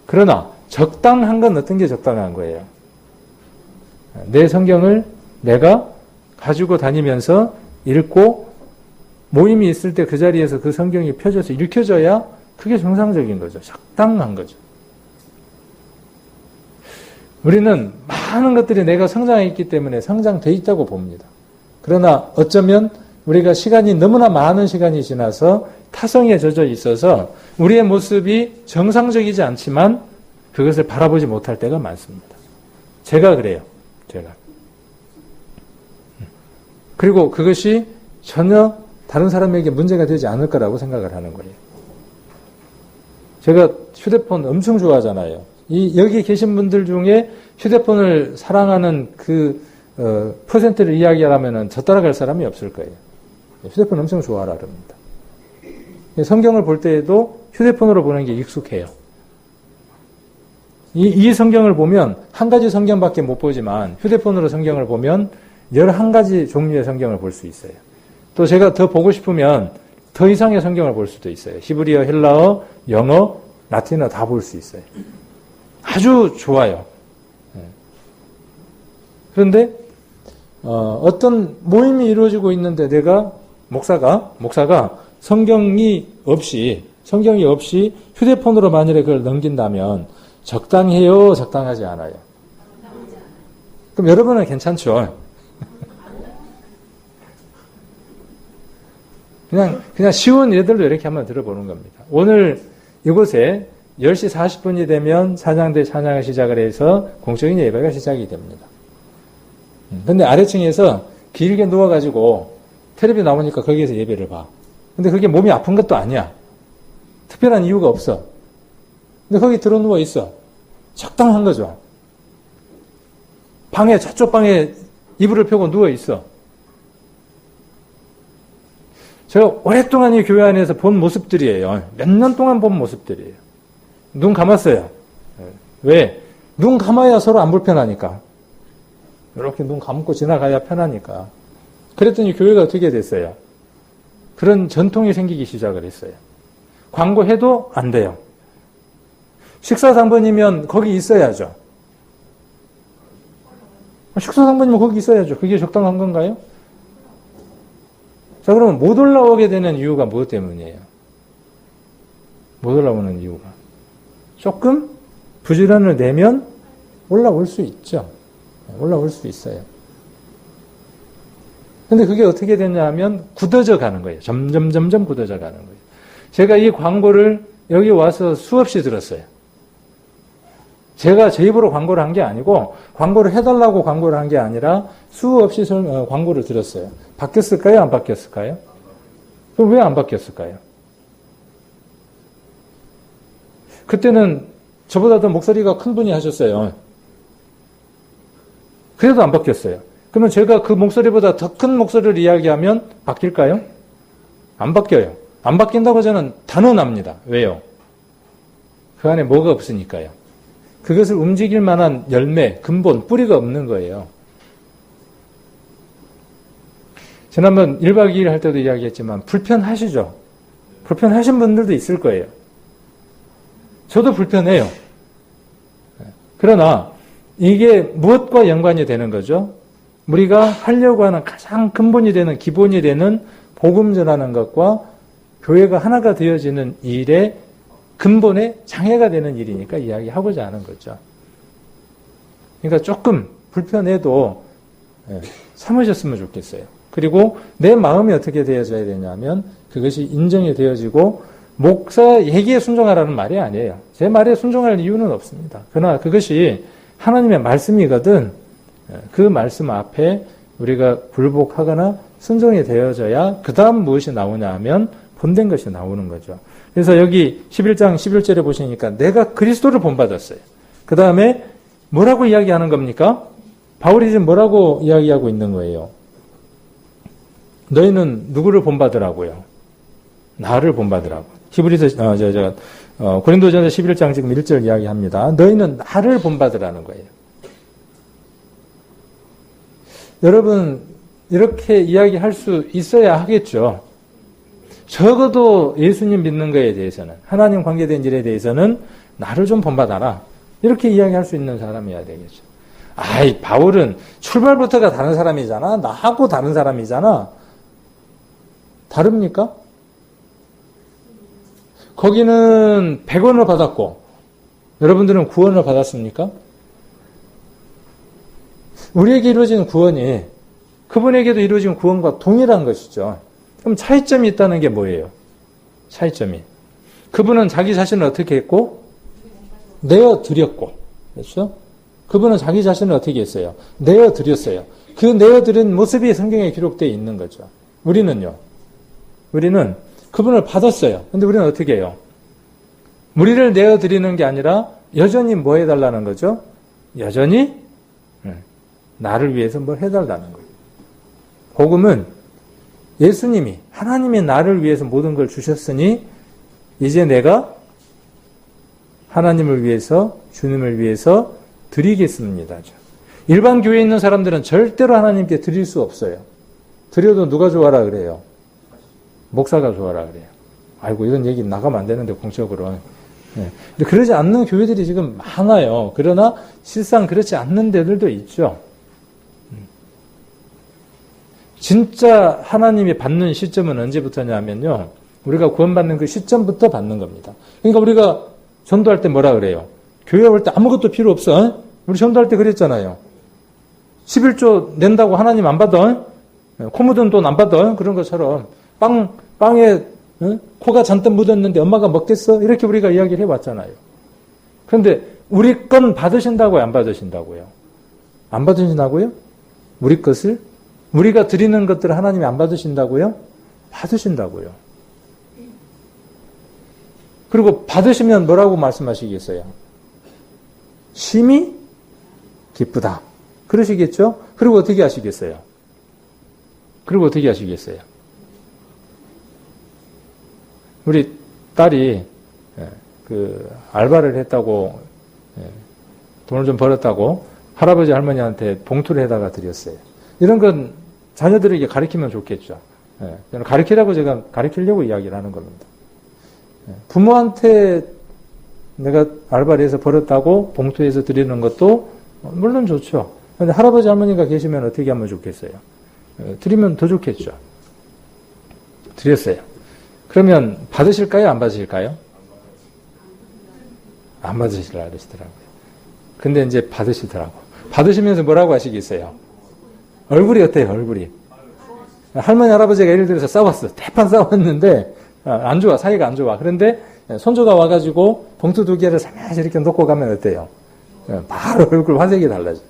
그러나 적당한 건 어떤 게 적당한 거예요? 내 성경을 내가 가지고 다니면서 읽고 모임이 있을 때 그 자리에서 그 성경이 펴져서 읽혀져야 그게 정상적인 거죠. 적당한 거죠. 우리는 많은 것들이 내가 성장했기 때문에 성장돼 있다고 봅니다. 그러나 어쩌면 우리가 시간이 너무나 많은 시간이 지나서 타성에 젖어 있어서 우리의 모습이 정상적이지 않지만 그것을 바라보지 못할 때가 많습니다. 제가 그래요. 제가. 그리고 그것이 전혀 다른 사람에게 문제가 되지 않을 거라고 생각을 하는 거예요. 제가 휴대폰 엄청 좋아하잖아요. 여기 계신 분들 중에 휴대폰을 사랑하는 퍼센트를 이야기하라면 저 따라갈 사람이 없을 거예요. 휴대폰 엄청 좋아하라 그럽니다. 성경을 볼 때에도 휴대폰으로 보는 게 익숙해요. 이 성경을 보면 한 가지 성경밖에 못 보지만 휴대폰으로 성경을 보면 11가지 종류의 성경을 볼 수 있어요. 또 제가 더 보고 싶으면 더 이상의 성경을 볼 수도 있어요. 히브리어, 헬라어, 영어, 라틴어 다 볼 수 있어요. 아주 좋아요. 그런데 어떤 모임이 이루어지고 있는데 내가 목사가 성경이 없이 휴대폰으로 만일에 그걸 넘긴다면 적당해요? 적당하지 않아요? 그럼 여러분은 괜찮죠? 그냥 쉬운 예들로 이렇게 한번 들어보는 겁니다. 오늘 이곳에 10시 40분이 되면 찬양대 찬양을 시작을 해서 공적인 예배가 시작이 됩니다. 근데 아래층에서 길게 누워가지고 텔레비 나오니까 거기에서 예배를 봐. 근데 그게 몸이 아픈 것도 아니야. 특별한 이유가 없어. 근데 거기 들어 누워 있어. 적당한 거죠. 방에, 저쪽 방에 이불을 펴고 누워있어. 제가 오랫동안 이 교회 안에서 본 모습들이에요. 몇 년 동안 본 모습들이에요. 눈 감았어요. 왜? 눈 감아야 서로 안 불편하니까. 이렇게 눈 감고 지나가야 편하니까. 그랬더니 교회가 어떻게 됐어요? 그런 전통이 생기기 시작을 했어요. 광고해도 안 돼요. 식사상번이면 거기 있어야죠. 식사상번이면 거기 있어야죠. 그게 적당한 건가요? 자, 그러면 못 올라오게 되는 이유가 무엇 때문이에요? 못 올라오는 이유가. 조금 부지런을 내면 올라올 수 있죠. 올라올 수 있어요. 근데 그게 어떻게 되냐 하면 굳어져 가는 거예요. 점점 굳어져 가는 거예요. 제가 이 광고를 여기 와서 수없이 들었어요. 제가 제 입으로 광고를 한 게 아니고 광고를 해달라고 광고를 한 게 아니라 수없이 광고를 들었어요. 바뀌었을까요? 안 바뀌었을까요? 그럼 왜 안 바뀌었을까요? 그때는 저보다 더 목소리가 큰 분이 하셨어요. 그래도 안 바뀌었어요. 그러면 제가 그 목소리보다 더 큰 목소리를 이야기하면 바뀔까요? 안 바뀌어요. 안 바뀐다고 저는 단언합니다. 왜요? 그 안에 뭐가 없으니까요. 그것을 움직일 만한 열매, 근본, 뿌리가 없는 거예요. 지난번 1박 2일 할 때도 이야기했지만 불편하시죠? 불편하신 분들도 있을 거예요. 저도 불편해요. 그러나 이게 무엇과 연관이 되는 거죠? 우리가 하려고 하는 가장 근본이 되는, 기본이 되는 복음 전하는 것과 교회가 하나가 되어지는 일의 근본에 장애가 되는 일이니까 이야기하고자 하는 거죠. 그러니까 조금 불편해도 참으셨으면 좋겠어요. 그리고 내 마음이 어떻게 되어져야 되냐면 그것이 인정이 되어지고 목사 얘기에 순종하라는 말이 아니에요. 제 말에 순종할 이유는 없습니다. 그러나 그것이 하나님의 말씀이거든 그 말씀 앞에 우리가 굴복하거나 순종이 되어져야 그 다음 무엇이 나오냐 하면 본된 것이 나오는 거죠. 그래서 여기 11장 11절에 보시니까 내가 그리스도를 본받았어요. 그 다음에 뭐라고 이야기하는 겁니까? 바울이 지금 뭐라고 이야기하고 있는 거예요? 너희는 누구를 본받으라고요? 나를 본받으라고. 고린도전서 11장 지금 1절 이야기합니다. 너희는 나를 본받으라는 거예요. 여러분 이렇게 이야기할 수 있어야 하겠죠. 적어도 예수님 믿는 거에 대해서는, 하나님 관계된 일에 대해서는 나를 좀 본받아라. 이렇게 이야기할 수 있는 사람이어야 되겠죠. 아이, 바울은 출발부터가 다른 사람이잖아. 나하고 다른 사람이잖아. 다릅니까? 거기는 100원을 받았고 여러분들은 구원을 받았습니까? 우리에게 이루어지는 구원이 그분에게도 이루어진 구원과 동일한 것이죠. 그럼 차이점이 있다는 게 뭐예요? 차이점이. 그분은 자기 자신을 어떻게 했고? 내어드렸고. 그렇죠? 그분은 자기 자신을 어떻게 했어요? 내어드렸어요. 그 내어드린 모습이 성경에 기록되어 있는 거죠. 우리는요. 우리는 그분을 받았어요. 근데 우리는 어떻게 해요? 우리를 내어드리는 게 아니라 여전히 뭐 해달라는 거죠? 여전히 나를 위해서 뭘 해달라는 거예요. 복음은 예수님이, 하나님이 나를 위해서 모든 걸 주셨으니 이제 내가 하나님을 위해서, 주님을 위해서 드리겠습니다. 일반 교회에 있는 사람들은 절대로 하나님께 드릴 수 없어요. 드려도 누가 좋아라 그래요? 목사가 좋아라 그래요. 아이고, 이런 얘기 나가면 안 되는데, 공적으로. 네. 근데 그러지 않는 교회들이 지금 많아요. 그러나 실상 그렇지 않는 데들도 있죠. 진짜 하나님이 받는 시점은 언제부터냐면요. 우리가 구원받는 그 시점부터 받는 겁니다. 그러니까 우리가 전도할 때 뭐라 그래요? 교회 올 때 아무것도 필요 없어. 우리 전도할 때 그랬잖아요. 11조 낸다고 하나님 안 받아? 코 묻은 돈 안 받아? 그런 것처럼 빵에 코가 잔뜩 묻었는데 엄마가 먹겠어? 이렇게 우리가 이야기를 해왔잖아요. 그런데 우리 건 받으신다고요? 안 받으신다고요? 안 받으신다고요? 우리 것을? 우리가 드리는 것들을 하나님이 안 받으신다고요? 받으신다고요. 그리고 받으시면 뭐라고 말씀하시겠어요? 심히 기쁘다. 그러시겠죠? 그리고 어떻게 하시겠어요? 우리 딸이 알바를 했다고, 돈을 좀 벌었다고 할아버지 할머니한테 봉투를 해다가 드렸어요. 이런 건 자녀들에게 가르치면 좋겠죠. 저는 가르치라고 제가 가르치려고 이야기를 하는 겁니다. 부모한테 내가 알바를 해서 벌었다고 봉투해서 드리는 것도 물론 좋죠. 그런데 할아버지 할머니가 계시면 어떻게 하면 좋겠어요? 드리면 더 좋겠죠. 드렸어요. 그러면 받으실까요? 안 받으실까요? 안 받으시라 그러시더라고요. 근데 이제 받으시더라고. 받으시면서 뭐라고 하시겠어요? 얼굴이 어때요? 얼굴이. 할머니 할아버지가 예를 들어서 싸웠어. 대판 싸웠는데 안 좋아. 사이가 안 좋아. 그런데 손주가 와가지고 봉투 2개를 살짝 이렇게 놓고 가면 어때요? 바로 얼굴 화색이 달라져.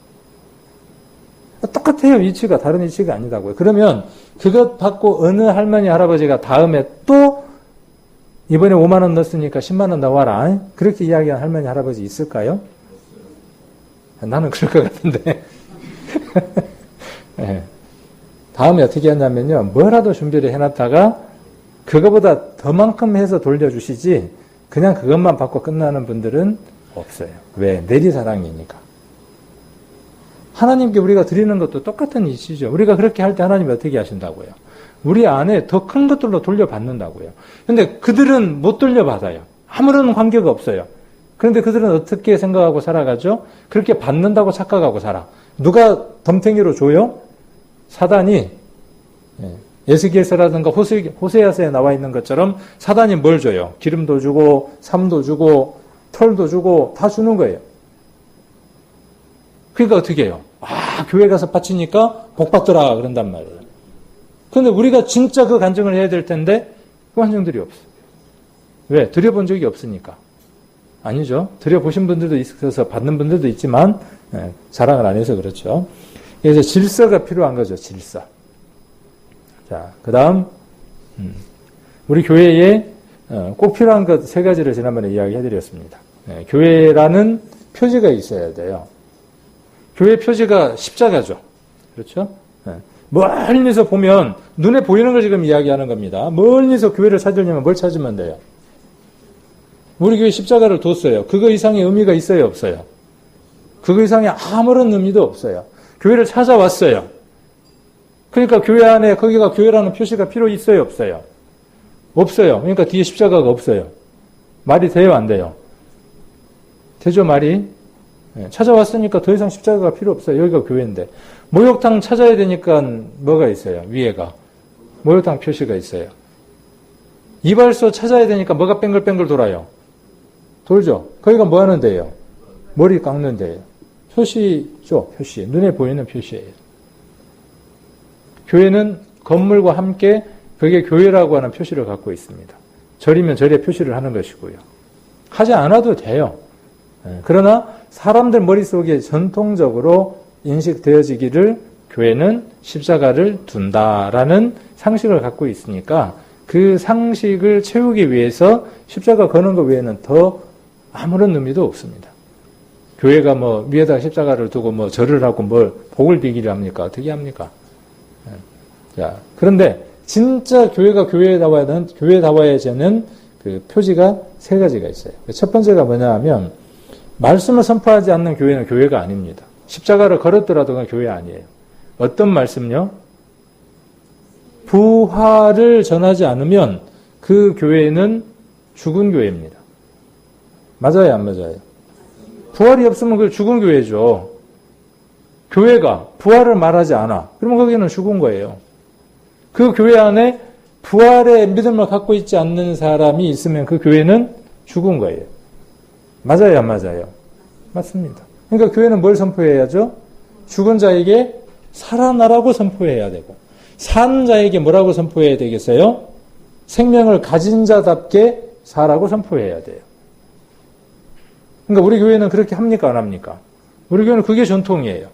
똑같아요. 이치가 다른 이치가 아니다고요. 그러면 그것 받고 어느 할머니 할아버지가 다음에 또 이번에 5만 원 넣었으니까 10만 원 넣어라. 그렇게 이야기한 할머니 할아버지 있을까요? 나는 그럴 것 같은데. 네. 다음에 어떻게 했냐면요. 뭐라도 준비를 해놨다가 그거보다 더만큼 해서 돌려주시지 그냥 그것만 받고 끝나는 분들은 없어요. 왜? 내리사랑이니까. 하나님께 우리가 드리는 것도 똑같은 이치죠. 우리가 그렇게 할 때 하나님이 어떻게 하신다고요? 우리 안에 더 큰 것들로 돌려받는다고요. 근데 그들은 못 돌려받아요. 아무런 관계가 없어요. 그런데 그들은 어떻게 생각하고 살아가죠? 그렇게 받는다고 착각하고 살아. 누가 덤탱이로 줘요? 사단이. 에스겔서라든가 호세아서에 나와 있는 것처럼 사단이 뭘 줘요? 기름도 주고 삶도 주고 털도 주고 다 주는 거예요. 그러니까 어떻게 해요? 교회 가서 바치니까 복 받더라 그런단 말이에요. 그런데 우리가 진짜 그 간증을 해야 될 텐데 그 간증들이 없어요. 왜? 드려본 적이 없으니까. 아니죠. 드려보신 분들도 있어서 받는 분들도 있지만 자랑을 안 해서 그렇죠. 그래서 질서가 필요한 거죠. 질서. 자, 그 다음 우리 교회에 꼭 필요한 것 3가지를 지난번에 이야기해드렸습니다. 교회라는 표지가 있어야 돼요. 교회 표지가 십자가죠. 그렇죠? 멀리서 보면 눈에 보이는 걸 지금 이야기하는 겁니다. 멀리서 교회를 찾으려면 뭘 찾으면 돼요? 우리 교회 십자가를 뒀어요. 그거 이상의 의미가 있어요? 없어요? 그거 이상의 아무런 의미도 없어요. 교회를 찾아왔어요. 그러니까 교회 안에 거기가 교회라는 표시가 필요 있어요? 없어요? 없어요. 그러니까 뒤에 십자가가 없어요. 말이 돼요? 안 돼요? 되죠? 말이? 찾아왔으니까 더 이상 십자가가 필요 없어요. 여기가 교회인데. 목욕탕 찾아야 되니까 뭐가 있어요? 위에가. 목욕탕 표시가 있어요. 이발소 찾아야 되니까 뭐가 뱅글뱅글 돌아요? 돌죠? 거기가 뭐 하는 데예요? 머리 깎는 데예요. 표시죠. 표시. 눈에 보이는 표시예요. 교회는 건물과 함께 그게 교회라고 하는 표시를 갖고 있습니다. 절이면 절의 표시를 하는 것이고요. 하지 않아도 돼요. 그러나 사람들 머릿속에 전통적으로 인식되어지기를 교회는 십자가를 둔다라는 상식을 갖고 있으니까 그 상식을 채우기 위해서 십자가 거는 것 외에는 더 아무런 의미도 없습니다. 교회가 뭐 위에다 십자가를 두고 뭐 절을 하고 뭘 복을 비기를 합니까? 어떻게 합니까? 자, 그런데 진짜 교회가 교회다워야 되는 그 표지가 3가지가 있어요. 첫 번째가 뭐냐 하면 말씀을 선포하지 않는 교회는 교회가 아닙니다. 십자가를 걸었더라도 그건 교회 아니에요. 어떤 말씀요? 부활을 전하지 않으면 그 교회는 죽은 교회입니다. 맞아요? 안 맞아요? 부활이 없으면 그게 죽은 교회죠. 교회가 부활을 말하지 않아. 그러면 거기는 죽은 거예요. 그 교회 안에 부활의 믿음을 갖고 있지 않는 사람이 있으면 그 교회는 죽은 거예요. 맞아요? 안 맞아요? 맞습니다. 그러니까 교회는 뭘 선포해야죠? 죽은 자에게 살아나라고 선포해야 되고, 산 자에게 뭐라고 선포해야 되겠어요? 생명을 가진 자답게 살라고 선포해야 돼요. 그러니까 우리 교회는 그렇게 합니까? 안 합니까? 우리 교회는 그게 전통이에요.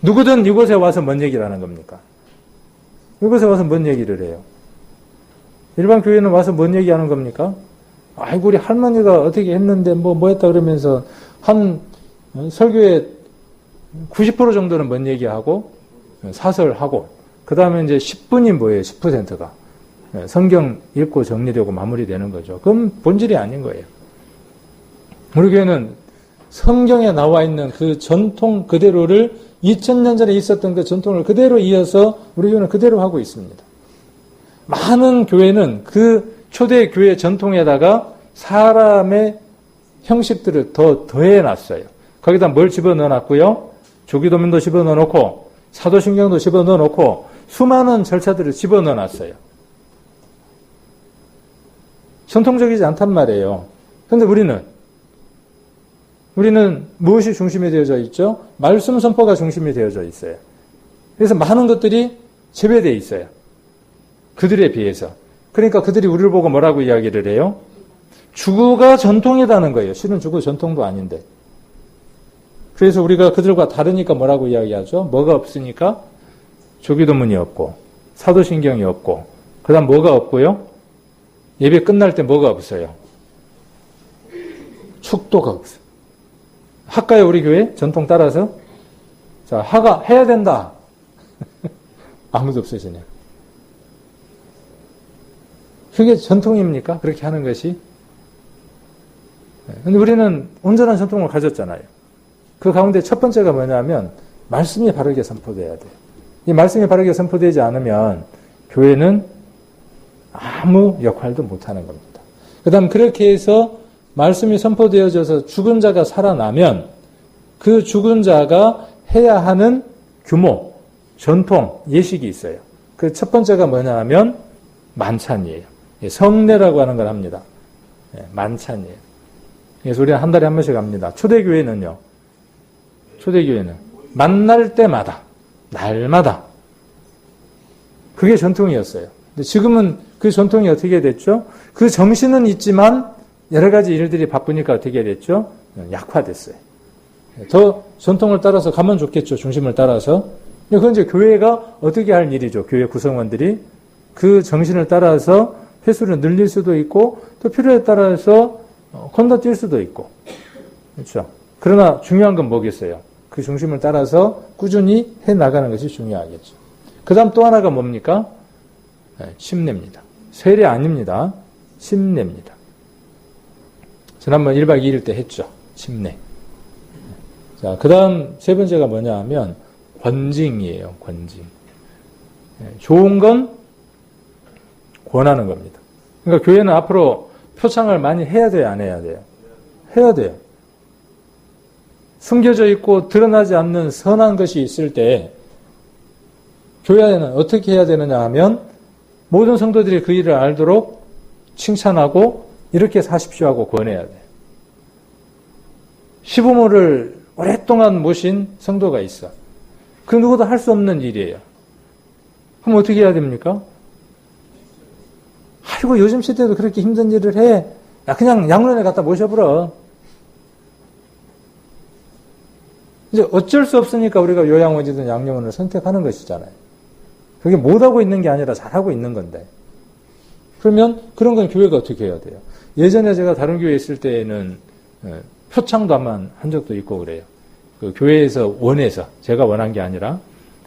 누구든 이곳에 와서 뭔 얘기를 하는 겁니까? 이곳에 와서 뭔 얘기를 해요? 일반 교회는 와서 뭔 얘기하는 겁니까? 아이고 우리 할머니가 어떻게 했는데 뭐 했다 그러면서 한 설교에 90% 정도는 뭔 얘기하고 사설하고 그 다음에 이제 10분이 뭐예요? 10%가 성경 읽고 정리되고 마무리되는 거죠. 그럼 본질이 아닌 거예요. 우리 교회는 성경에 나와 있는 그 전통 그대로를 2000년 전에 있었던 그 전통을 그대로 이어서 우리 교회는 그대로 하고 있습니다. 많은 교회는 그 초대 교회 전통에다가 사람의 형식들을 더해놨어요. 거기다 뭘 집어넣어 놨고요? 조기도면도 집어넣어 놓고 사도신경도 집어넣어 놓고 수많은 절차들을 집어넣어 놨어요. 전통적이지 않단 말이에요. 그런데 우리는 무엇이 중심이 되어져 있죠? 말씀 선포가 중심이 되어져 있어요. 그래서 많은 것들이 재배되어 있어요. 그들에 비해서. 그러니까 그들이 우리를 보고 뭐라고 이야기를 해요? 주구가 전통이라는 거예요. 실은 주구 전통도 아닌데. 그래서 우리가 그들과 다르니까 뭐라고 이야기하죠? 뭐가 없으니까? 조기도문이 없고 사도신경이 없고 그 다음 뭐가 없고요? 예배 끝날 때 뭐가 없어요? 축도가 없어요. 할까요, 우리 교회? 전통 따라서? 자, 하가 해야 된다. 아무도 없으시네요. 그게 전통입니까? 그렇게 하는 것이? 근데 우리는 온전한 전통을 가졌잖아요. 그 가운데 첫 번째가 뭐냐면 말씀이 바르게 선포돼야 돼요. 이 말씀이 바르게 선포되지 않으면 교회는 아무 역할도 못하는 겁니다. 그 다음 그렇게 해서 말씀이 선포되어져서 죽은 자가 살아나면 그 죽은 자가 해야 하는 규모, 전통, 예식이 있어요. 그 첫 번째가 뭐냐 하면 만찬이에요. 성례라고 하는 걸 합니다. 만찬이에요. 그래서 우리는 한 달에 한 번씩 합니다. 초대교회는 만날 때마다, 날마다 그게 전통이었어요. 근데 지금은 그 전통이 어떻게 됐죠? 그 정신은 있지만 여러 가지 일들이 바쁘니까 어떻게 됐죠? 약화됐어요. 더 전통을 따라서 가면 좋겠죠. 중심을 따라서. 그건 이제 교회가 어떻게 할 일이죠. 교회 구성원들이 그 정신을 따라서 횟수를 늘릴 수도 있고 또 필요에 따라서 건너뛸 수도 있고. 그렇죠. 그러나 중요한 건 뭐겠어요? 그 중심을 따라서 꾸준히 해나가는 것이 중요하겠죠. 그 다음 또 하나가 뭡니까? 침례입니다. 세례 아닙니다. 침례입니다. 지난번 1박 2일 때 했죠. 침례. 자, 그 다음 세 번째가 뭐냐 하면 권징이에요. 권징. 좋은 건 권하는 겁니다. 그러니까 교회는 앞으로 표창을 많이 해야 돼요? 안 해야 돼요? 해야 돼요. 숨겨져 있고 드러나지 않는 선한 것이 있을 때 교회는 어떻게 해야 되느냐 하면 모든 성도들이 그 일을 알도록 칭찬하고 이렇게 사십시오 하고 권해야 돼요. 시부모를 오랫동안 모신 성도가 있어. 그 누구도 할 수 없는 일이에요. 그럼 어떻게 해야 됩니까? 아이고 요즘 시대도 그렇게 힘든 일을 해. 야, 그냥 양론에 갖다 모셔보라. 이제 어쩔 수 없으니까 우리가 요양원이든 양로원을 선택하는 것이잖아요. 그게 못하고 있는 게 아니라 잘하고 있는 건데. 그러면 그런 건 교회가 어떻게 해야 돼요? 예전에 제가 다른 교회에 있을 때에는 표창도 한 적도 있고 그래요. 그 교회에서 원해서 제가 원한 게 아니라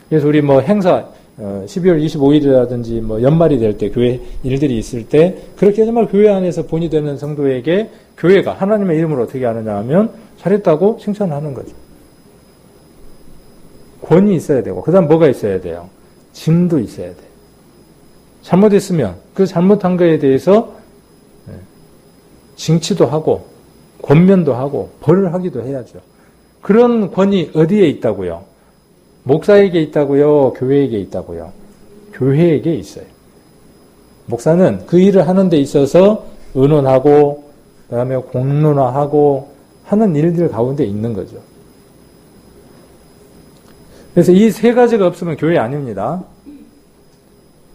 그래서 우리 뭐 행사 12월 25일이라든지 뭐 연말이 될 때 교회 일들이 있을 때 그렇게 정말 교회 안에서 본이 되는 성도에게 교회가 하나님의 이름으로 어떻게 하느냐 하면 잘했다고 칭찬하는 거죠. 권이 있어야 되고 그 다음 뭐가 있어야 돼요? 징도 있어야 돼요. 잘못했으면 그 잘못한 거에 대해서 징치도 하고 권면도 하고 벌을 하기도 해야죠. 그런 권이 어디에 있다고요? 목사에게 있다고요? 교회에게 있다고요? 교회에게 있어요. 목사는 그 일을 하는 데 있어서 의논하고 그다음에 공론화하고 하는 일들 가운데 있는 거죠. 그래서 이 세 가지가 없으면 교회 아닙니다.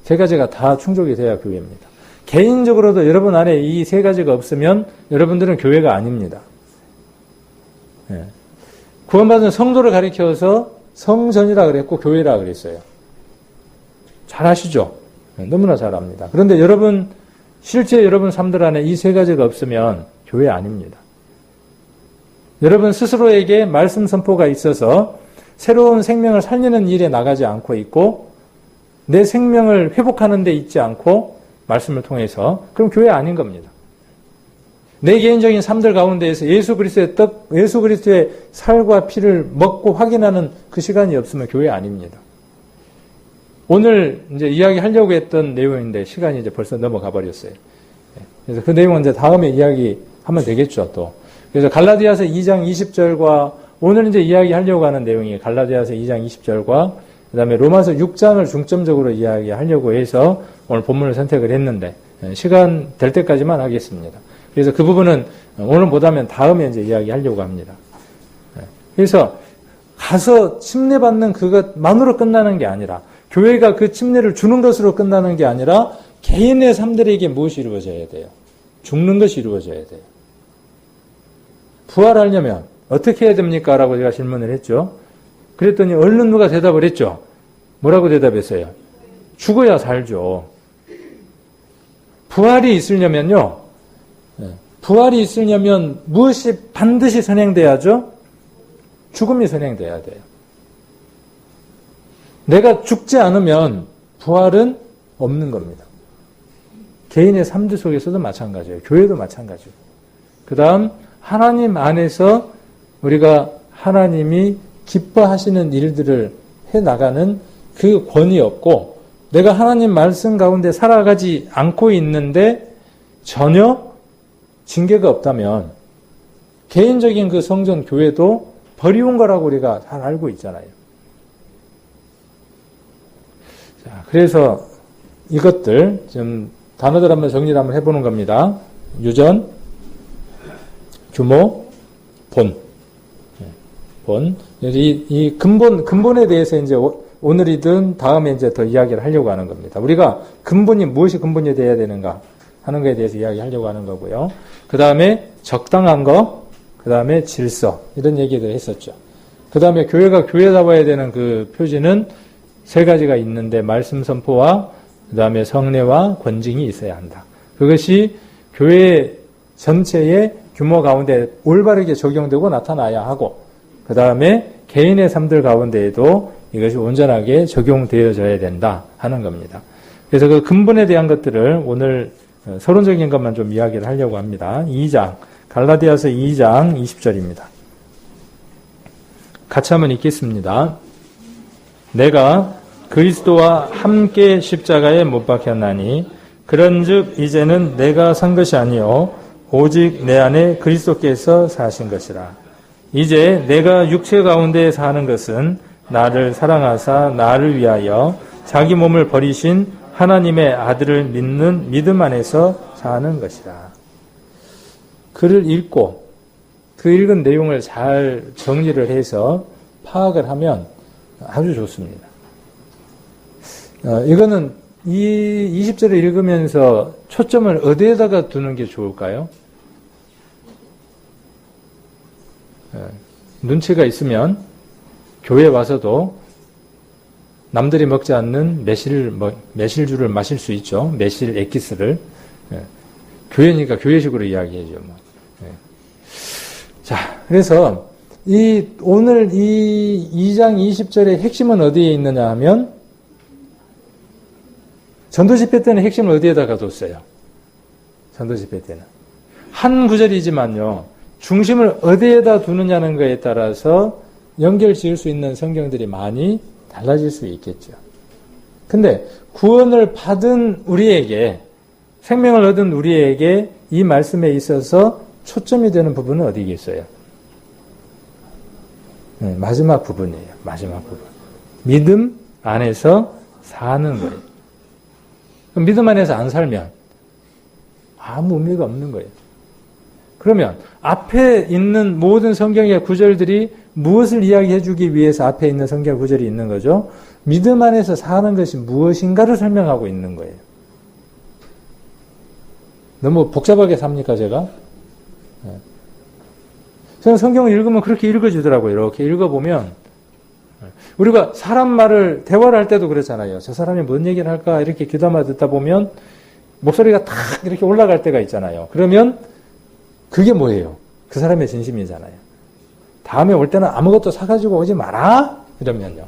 세 가지가 다 충족이 돼야 교회입니다. 개인적으로도 여러분 안에 이 세 가지가 없으면 여러분들은 교회가 아닙니다. 구원받은 성도를 가리켜서 성전이라 그랬고 교회라 그랬어요. 잘 아시죠? 너무나 잘 압니다. 그런데 여러분 실제 여러분 삶들 안에 이 세 가지가 없으면 교회 아닙니다. 여러분 스스로에게 말씀 선포가 있어서 새로운 생명을 살리는 일에 나가지 않고 있고 내 생명을 회복하는 데 있지 않고 말씀을 통해서 그럼 교회 아닌 겁니다. 내 개인적인 삶들 가운데에서 예수 그리스도의 떡, 예수 그리스도의 살과 피를 먹고 확인하는 그 시간이 없으면 교회 아닙니다. 오늘 이제 이야기하려고 했던 내용인데 시간이 이제 벌써 넘어가 버렸어요. 그래서 그 내용은 이제 다음에 이야기하면 되겠죠, 또. 그래서 갈라디아서 2장 20절과 오늘 이제 이야기하려고 하는 내용이 갈라디아서 2장 20절과 그 다음에 로마서 6장을 중점적으로 이야기하려고 해서 오늘 본문을 선택을 했는데 시간 될 때까지만 하겠습니다. 그래서 그 부분은 오늘 못하면 다음에 이제 이야기하려고 합니다. 그래서 가서 침례받는 그것만으로 끝나는 게 아니라 교회가 그 침례를 주는 것으로 끝나는 게 아니라 개인의 삶들에게 무엇이 이루어져야 돼요? 죽는 것이 이루어져야 돼요. 부활하려면 어떻게 해야 됩니까? 라고 제가 질문을 했죠. 그랬더니 얼른 누가 대답을 했죠. 뭐라고 대답했어요? 죽어야 살죠. 부활이 있으려면요. 부활이 있으려면 무엇이 반드시 선행돼야죠? 죽음이 선행돼야 돼요. 내가 죽지 않으면 부활은 없는 겁니다. 개인의 삶들 속에서도 마찬가지예요. 교회도 마찬가지고. 그 다음 하나님 안에서 우리가 하나님이 기뻐하시는 일들을 해나가는 그 권위 없고 내가 하나님 말씀 가운데 살아가지 않고 있는데 전혀 징계가 없다면 개인적인 그 성전 교회도 버리운 거라고 우리가 잘 알고 있잖아요. 자, 그래서 이것들 좀 단어들 한번 정리를 한번 해보는 겁니다. 유전, 규모, 본. 이 근본에 대해서 이제 오늘이든 다음에 이제 더 이야기를 하려고 하는 겁니다. 우리가 근본이 무엇이 근본이 되어야 되는가 하는 것에 대해서 이야기하려고 하는 거고요. 그 다음에 적당한 거, 그 다음에 질서, 이런 얘기도 했었죠. 그 다음에 교회가 교회다워야 되는 그 표지는 세 가지가 있는데 말씀 선포와 그 다음에 성례와 권징이 있어야 한다. 그것이 교회 전체의 규모 가운데 올바르게 적용되고 나타나야 하고 그 다음에 개인의 삶들 가운데에도 이것이 온전하게 적용되어져야 된다 하는 겁니다. 그래서 그 근본에 대한 것들을 오늘 서론적인 것만 좀 이야기를 하려고 합니다. 2장, 갈라디아서 2장 20절입니다. 같이 한번 읽겠습니다. 내가 그리스도와 함께 십자가에 못 박혔나니 그런즉 이제는 내가 산 것이 아니요 오직 내 안에 그리스도께서 사신 것이라. 이제 내가 육체 가운데 사는 것은 나를 사랑하사 나를 위하여 자기 몸을 버리신 하나님의 아들을 믿는 믿음 안에서 사는 것이라. 글을 읽고 그 읽은 내용을 잘 정리를 해서 파악을 하면 아주 좋습니다. 이거는 이 20절을 읽으면서 초점을 어디에다가 두는 게 좋을까요? 눈치가 있으면 교회에 와서도 남들이 먹지 않는 매실주를 마실 수 있죠. 매실 엑기스를. 교회니까 교회식으로 이야기해죠. 자, 그래서 오늘 이 2장 20절의 핵심은 어디에 있느냐 하면 전도집회 때는 핵심을 어디에다가 뒀어요? 전도집회 때는. 한 구절이지만요. 중심을 어디에다 두느냐는 것에 따라서 연결 지을 수 있는 성경들이 많이 달라질 수 있겠죠. 근데 구원을 받은 우리에게, 생명을 얻은 우리에게 이 말씀에 있어서 초점이 되는 부분은 어디겠어요? 네, 마지막 부분이에요. 마지막 부분. 믿음 안에서 사는 거예요. 그럼 믿음 안에서 안 살면 아무 의미가 없는 거예요. 그러면 앞에 있는 모든 성경의 구절들이 무엇을 이야기해 주기 위해서 앞에 있는 성경 구절이 있는 거죠? 믿음 안에서 사는 것이 무엇인가를 설명하고 있는 거예요. 너무 복잡하게 삽니까, 제가? 저는 성경을 읽으면 그렇게 읽어주더라고요. 이렇게 읽어보면 우리가 사람 말을 대화를 할 때도 그렇잖아요. 저 사람이 뭔 얘기를 할까 이렇게 귀담아 듣다 보면 목소리가 탁 이렇게 올라갈 때가 있잖아요. 그러면 그게 뭐예요? 그 사람의 진심이잖아요. 다음에 올 때는 아무것도 사가지고 오지 마라. 이러면요.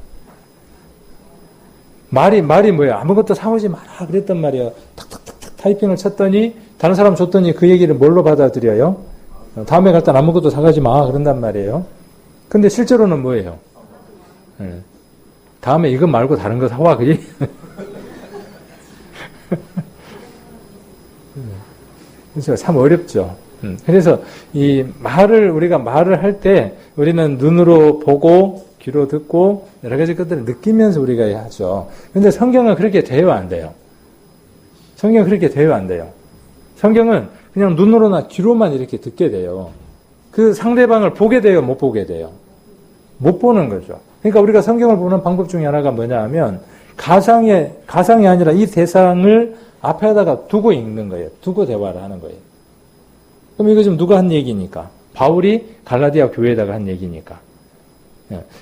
말이 뭐예요? 아무것도 사오지 마라 그랬단 말이에요. 탁탁탁탁 타이핑을 쳤더니 다른 사람 줬더니 그 얘기를 뭘로 받아들여요? 다음에 갈 땐 아무것도 사가지 마 그런단 말이에요. 근데 실제로는 뭐예요? 다음에 이거 말고 다른 거 사와 그지? 그렇죠. 참 어렵죠. 그래서 이 우리가 말을 할 때 우리는 눈으로 보고 귀로 듣고 여러 가지 것들을 느끼면서 우리가 하죠. 근데 성경은 그렇게 돼요, 안 돼요? 성경은 그렇게 돼요, 안 돼요? 성경은 그냥 눈으로나 귀로만 이렇게 듣게 돼요. 그 상대방을 보게 돼요, 못 보게 돼요? 못 보는 거죠. 그러니까 우리가 성경을 보는 방법 중에 하나가 뭐냐 하면 가상이 아니라 이 대상을 앞에다가 두고 읽는 거예요. 두고 대화를 하는 거예요. 그럼 이거 지금 누가 한 얘기니까? 바울이 갈라디아 교회에다가 한 얘기니까.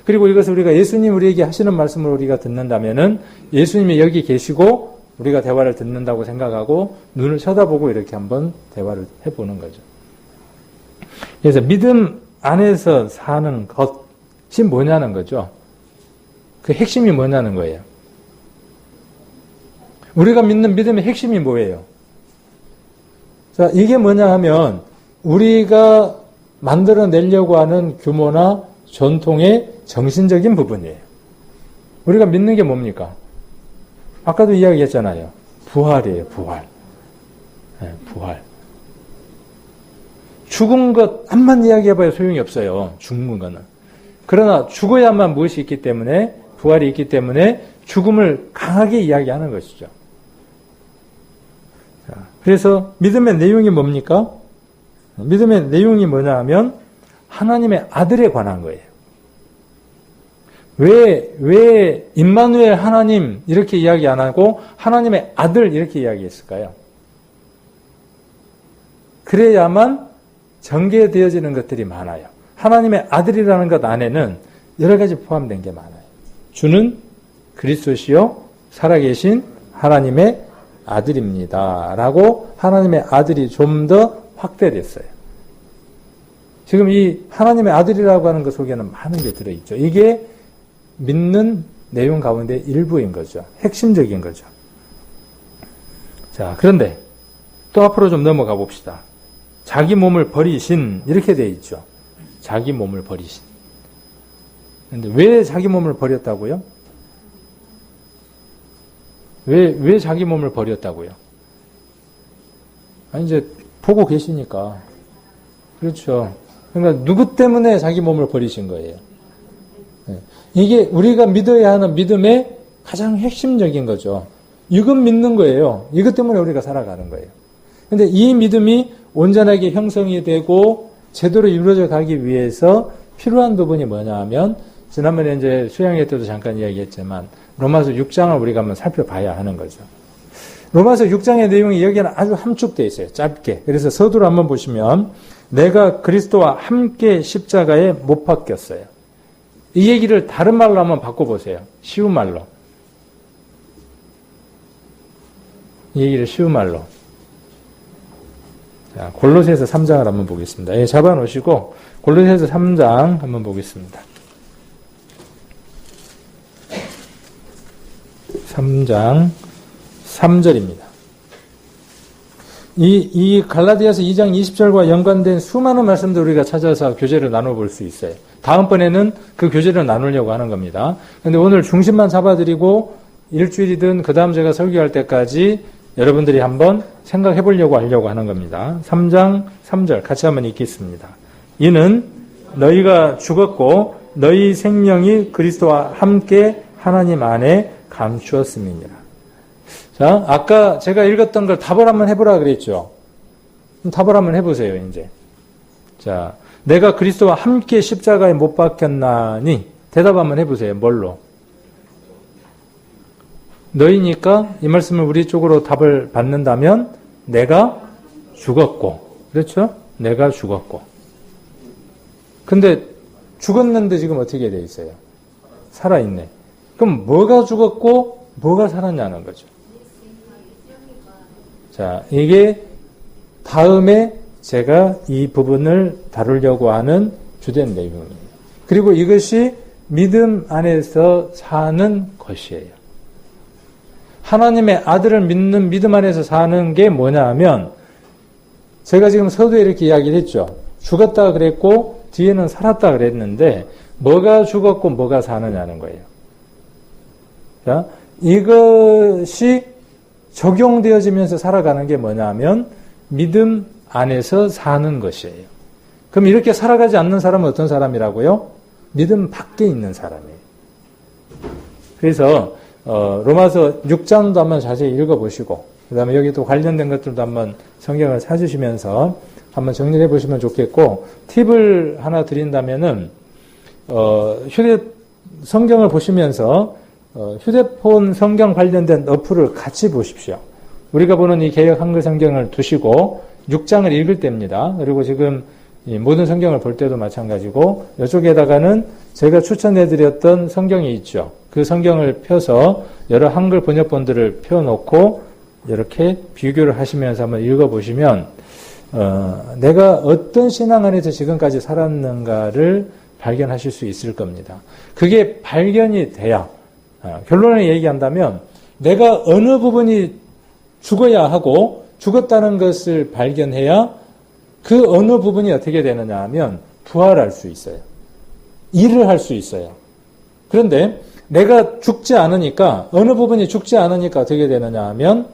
그리고 이것을 우리가 예수님 우리에게 하시는 말씀을 우리가 듣는다면은 예수님이 여기 계시고 우리가 대화를 듣는다고 생각하고 눈을 쳐다보고 이렇게 한번 대화를 해보는 거죠. 그래서 믿음 안에서 사는 것이 뭐냐는 거죠. 그 핵심이 뭐냐는 거예요. 우리가 믿는 믿음의 핵심이 뭐예요? 자, 이게 뭐냐 하면 우리가 만들어내려고 하는 규모나 전통의 정신적인 부분이에요. 우리가 믿는 게 뭡니까? 아까도 이야기했잖아요. 부활이에요, 부활. 네, 부활. 죽은 것만 이야기해봐야 소용이 없어요. 죽는 거는. 그러나 죽어야만 무엇이 있기 때문에, 부활이 있기 때문에 죽음을 강하게 이야기하는 것이죠. 자, 그래서 믿음의 내용이 뭡니까? 믿음의 내용이 뭐냐 하면 하나님의 아들에 관한 거예요. 왜 임마누엘 하나님 이렇게 이야기 안 하고 하나님의 아들 이렇게 이야기했을까요? 그래야만 전개되어지는 것들이 많아요. 하나님의 아들이라는 것 안에는 여러 가지 포함된 게 많아요. 주는 그리스도시요 살아계신 하나님의 아들입니다. 라고 하나님의 아들이 좀 더 확대됐어요. 지금 이 하나님의 아들이라고 하는 것 속에는 많은 게 들어있죠. 이게 믿는 내용 가운데 일부인 거죠. 핵심적인 거죠. 자, 그런데 또 앞으로 좀 넘어가 봅시다. 자기 몸을 버리신 이렇게 되어 있죠. 자기 몸을 버리신. 그런데 왜 자기 몸을 버렸다고요? 왜 자기 몸을 버렸다고요? 아니, 이제 보고 계시니까. 그렇죠. 그러니까 누구 때문에 자기 몸을 버리신 거예요? 이게 우리가 믿어야 하는 믿음의 가장 핵심적인 거죠. 이건 믿는 거예요. 이것 때문에 우리가 살아가는 거예요. 근데 이 믿음이 온전하게 형성이 되고 제대로 이루어져 가기 위해서 필요한 부분이 뭐냐 하면 지난번에 이제 수양회 때도 잠깐 이야기했지만 로마서 6장을 우리가 한번 살펴봐야 하는 거죠. 로마서 6장의 내용이 여기는 아주 함축되어 있어요. 짧게. 그래서 서두를 한번 보시면 내가 그리스도와 함께 십자가에 못 박혔어요. 이 얘기를 다른 말로 한번 바꿔보세요. 쉬운 말로. 이 얘기를 쉬운 말로. 자, 골로새서 3장을 한번 보겠습니다. 예, 잡아놓으시고 골로새서 3장 한번 보겠습니다. 3장 3절입니다. 이 갈라디아서 2장 20절과 연관된 수많은 말씀들 우리가 찾아서 교제를 나눠볼 수 있어요. 다음번에는 그 교제를 나누려고 하는 겁니다. 그런데 오늘 중심만 잡아드리고 일주일이든 그 다음 제가 설교할 때까지 여러분들이 한번 생각해 보려고 하려고 하는 겁니다. 3장 3절 같이 한번 읽겠습니다. 이는 너희가 죽었고 너희 생명이 그리스도와 함께 하나님 안에 감추었음이니라. 자, 아까 제가 읽었던 걸 답을 한번 해보라 그랬죠. 답을 한번 해보세요, 이제. 자, 내가 그리스도와 함께 십자가에 못 박혔나니 대답 한번 해보세요. 뭘로? 너희니까 이 말씀을 우리 쪽으로 답을 받는다면 내가 죽었고, 그렇죠? 내가 죽었고. 근데 죽었는데 지금 어떻게 돼 있어요? 살아있네. 그럼 뭐가 죽었고 뭐가 살았냐는 거죠. 자, 이게 다음에 제가 이 부분을 다루려고 하는 주된 내용입니다. 그리고 이것이 믿음 안에서 사는 것이에요. 하나님의 아들을 믿는 믿음 안에서 사는 게 뭐냐 하면, 제가 지금 서두에 이렇게 이야기를 했죠. 죽었다 그랬고 뒤에는 살았다 그랬는데 뭐가 죽었고 뭐가 사느냐는 거예요. 자, 이것이 적용되어지면서 살아가는 게 뭐냐면 믿음 안에서 사는 것이에요. 그럼 이렇게 살아가지 않는 사람은 어떤 사람이라고요? 믿음 밖에 있는 사람이에요. 그래서 로마서 6장도 한번 자세히 읽어보시고, 그 다음에 여기 또 관련된 것들도 한번 성경을 찾으시면서 한번 정리해 보시면 좋겠고, 팁을 하나 드린다면은, 성경을 보시면서, 휴대폰 성경 관련된 어플을 같이 보십시오. 우리가 보는 이 개역 한글 성경을 두시고, 6장을 읽을 때입니다. 그리고 지금 이 모든 성경을 볼 때도 마찬가지고, 이쪽에다가는 제가 추천해 드렸던 성경이 있죠. 그 성경을 펴서 여러 한글 번역본들을 펴놓고, 이렇게 비교를 하시면서 한번 읽어보시면 내가 어떤 신앙 안에서 지금까지 살았는가를 발견하실 수 있을 겁니다. 그게 발견이 돼야, 결론을 얘기한다면 내가 어느 부분이 죽어야 하고 죽었다는 것을 발견해야 그 어느 부분이 어떻게 되느냐 하면 부활할 수 있어요. 일을 할 수 있어요. 그런데 내가 죽지 않으니까, 어느 부분이 죽지 않으니까 어떻게 되느냐 하면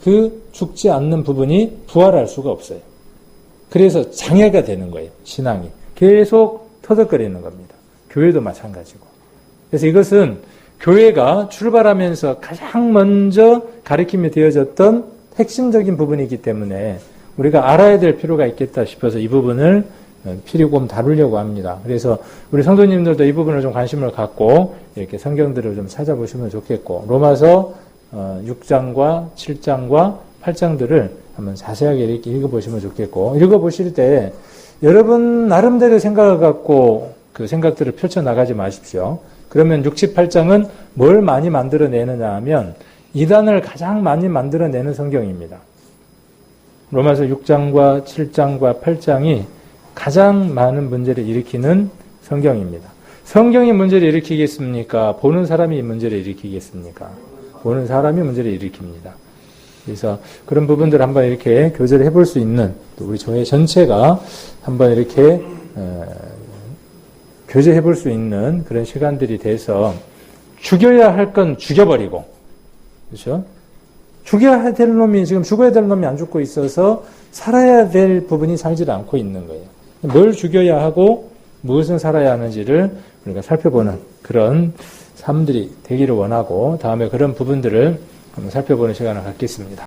그 죽지 않는 부분이 부활할 수가 없어요. 그래서 장애가 되는 거예요. 신앙이. 계속 터득거리는 겁니다. 교회도 마찬가지고. 그래서 이것은 교회가 출발하면서 가장 먼저 가르침이 되어졌던 핵심적인 부분이기 때문에 우리가 알아야 될 필요가 있겠다 싶어서 이 부분을 필요금 다루려고 합니다. 그래서 우리 성도님들도 이 부분을 좀 관심을 갖고 이렇게 성경들을 좀 찾아보시면 좋겠고, 로마서 6장과 7장과 8장들을 한번 자세하게 이렇게 읽어보시면 좋겠고, 읽어보실 때 여러분 나름대로 생각을 갖고 그 생각들을 펼쳐나가지 마십시오. 그러면 6, 7, 8장은 뭘 많이 만들어내느냐 하면 이단을 가장 많이 만들어내는 성경입니다. 로마서 6장과 7장과 8장이 가장 많은 문제를 일으키는 성경입니다. 성경이 문제를 일으키겠습니까? 보는 사람이 문제를 일으키겠습니까? 보는 사람이 문제를 일으킵니다. 그래서 그런 부분들을 한번 이렇게 교제를 해볼 수 있는, 또 우리 교회 전체가 한번 이렇게 교제해 볼 수 있는 그런 시간들이 돼서, 죽여야 할 건 죽여버리고, 그렇죠? 죽여야 될 놈이, 지금 죽어야 될 놈이 안 죽고 있어서 살아야 될 부분이 살지 않고 있는 거예요. 뭘 죽여야 하고 무엇은 살아야 하는지를 우리가 살펴보는 그런 삶들이 되기를 원하고, 다음에 그런 부분들을 한번 살펴보는 시간을 갖겠습니다.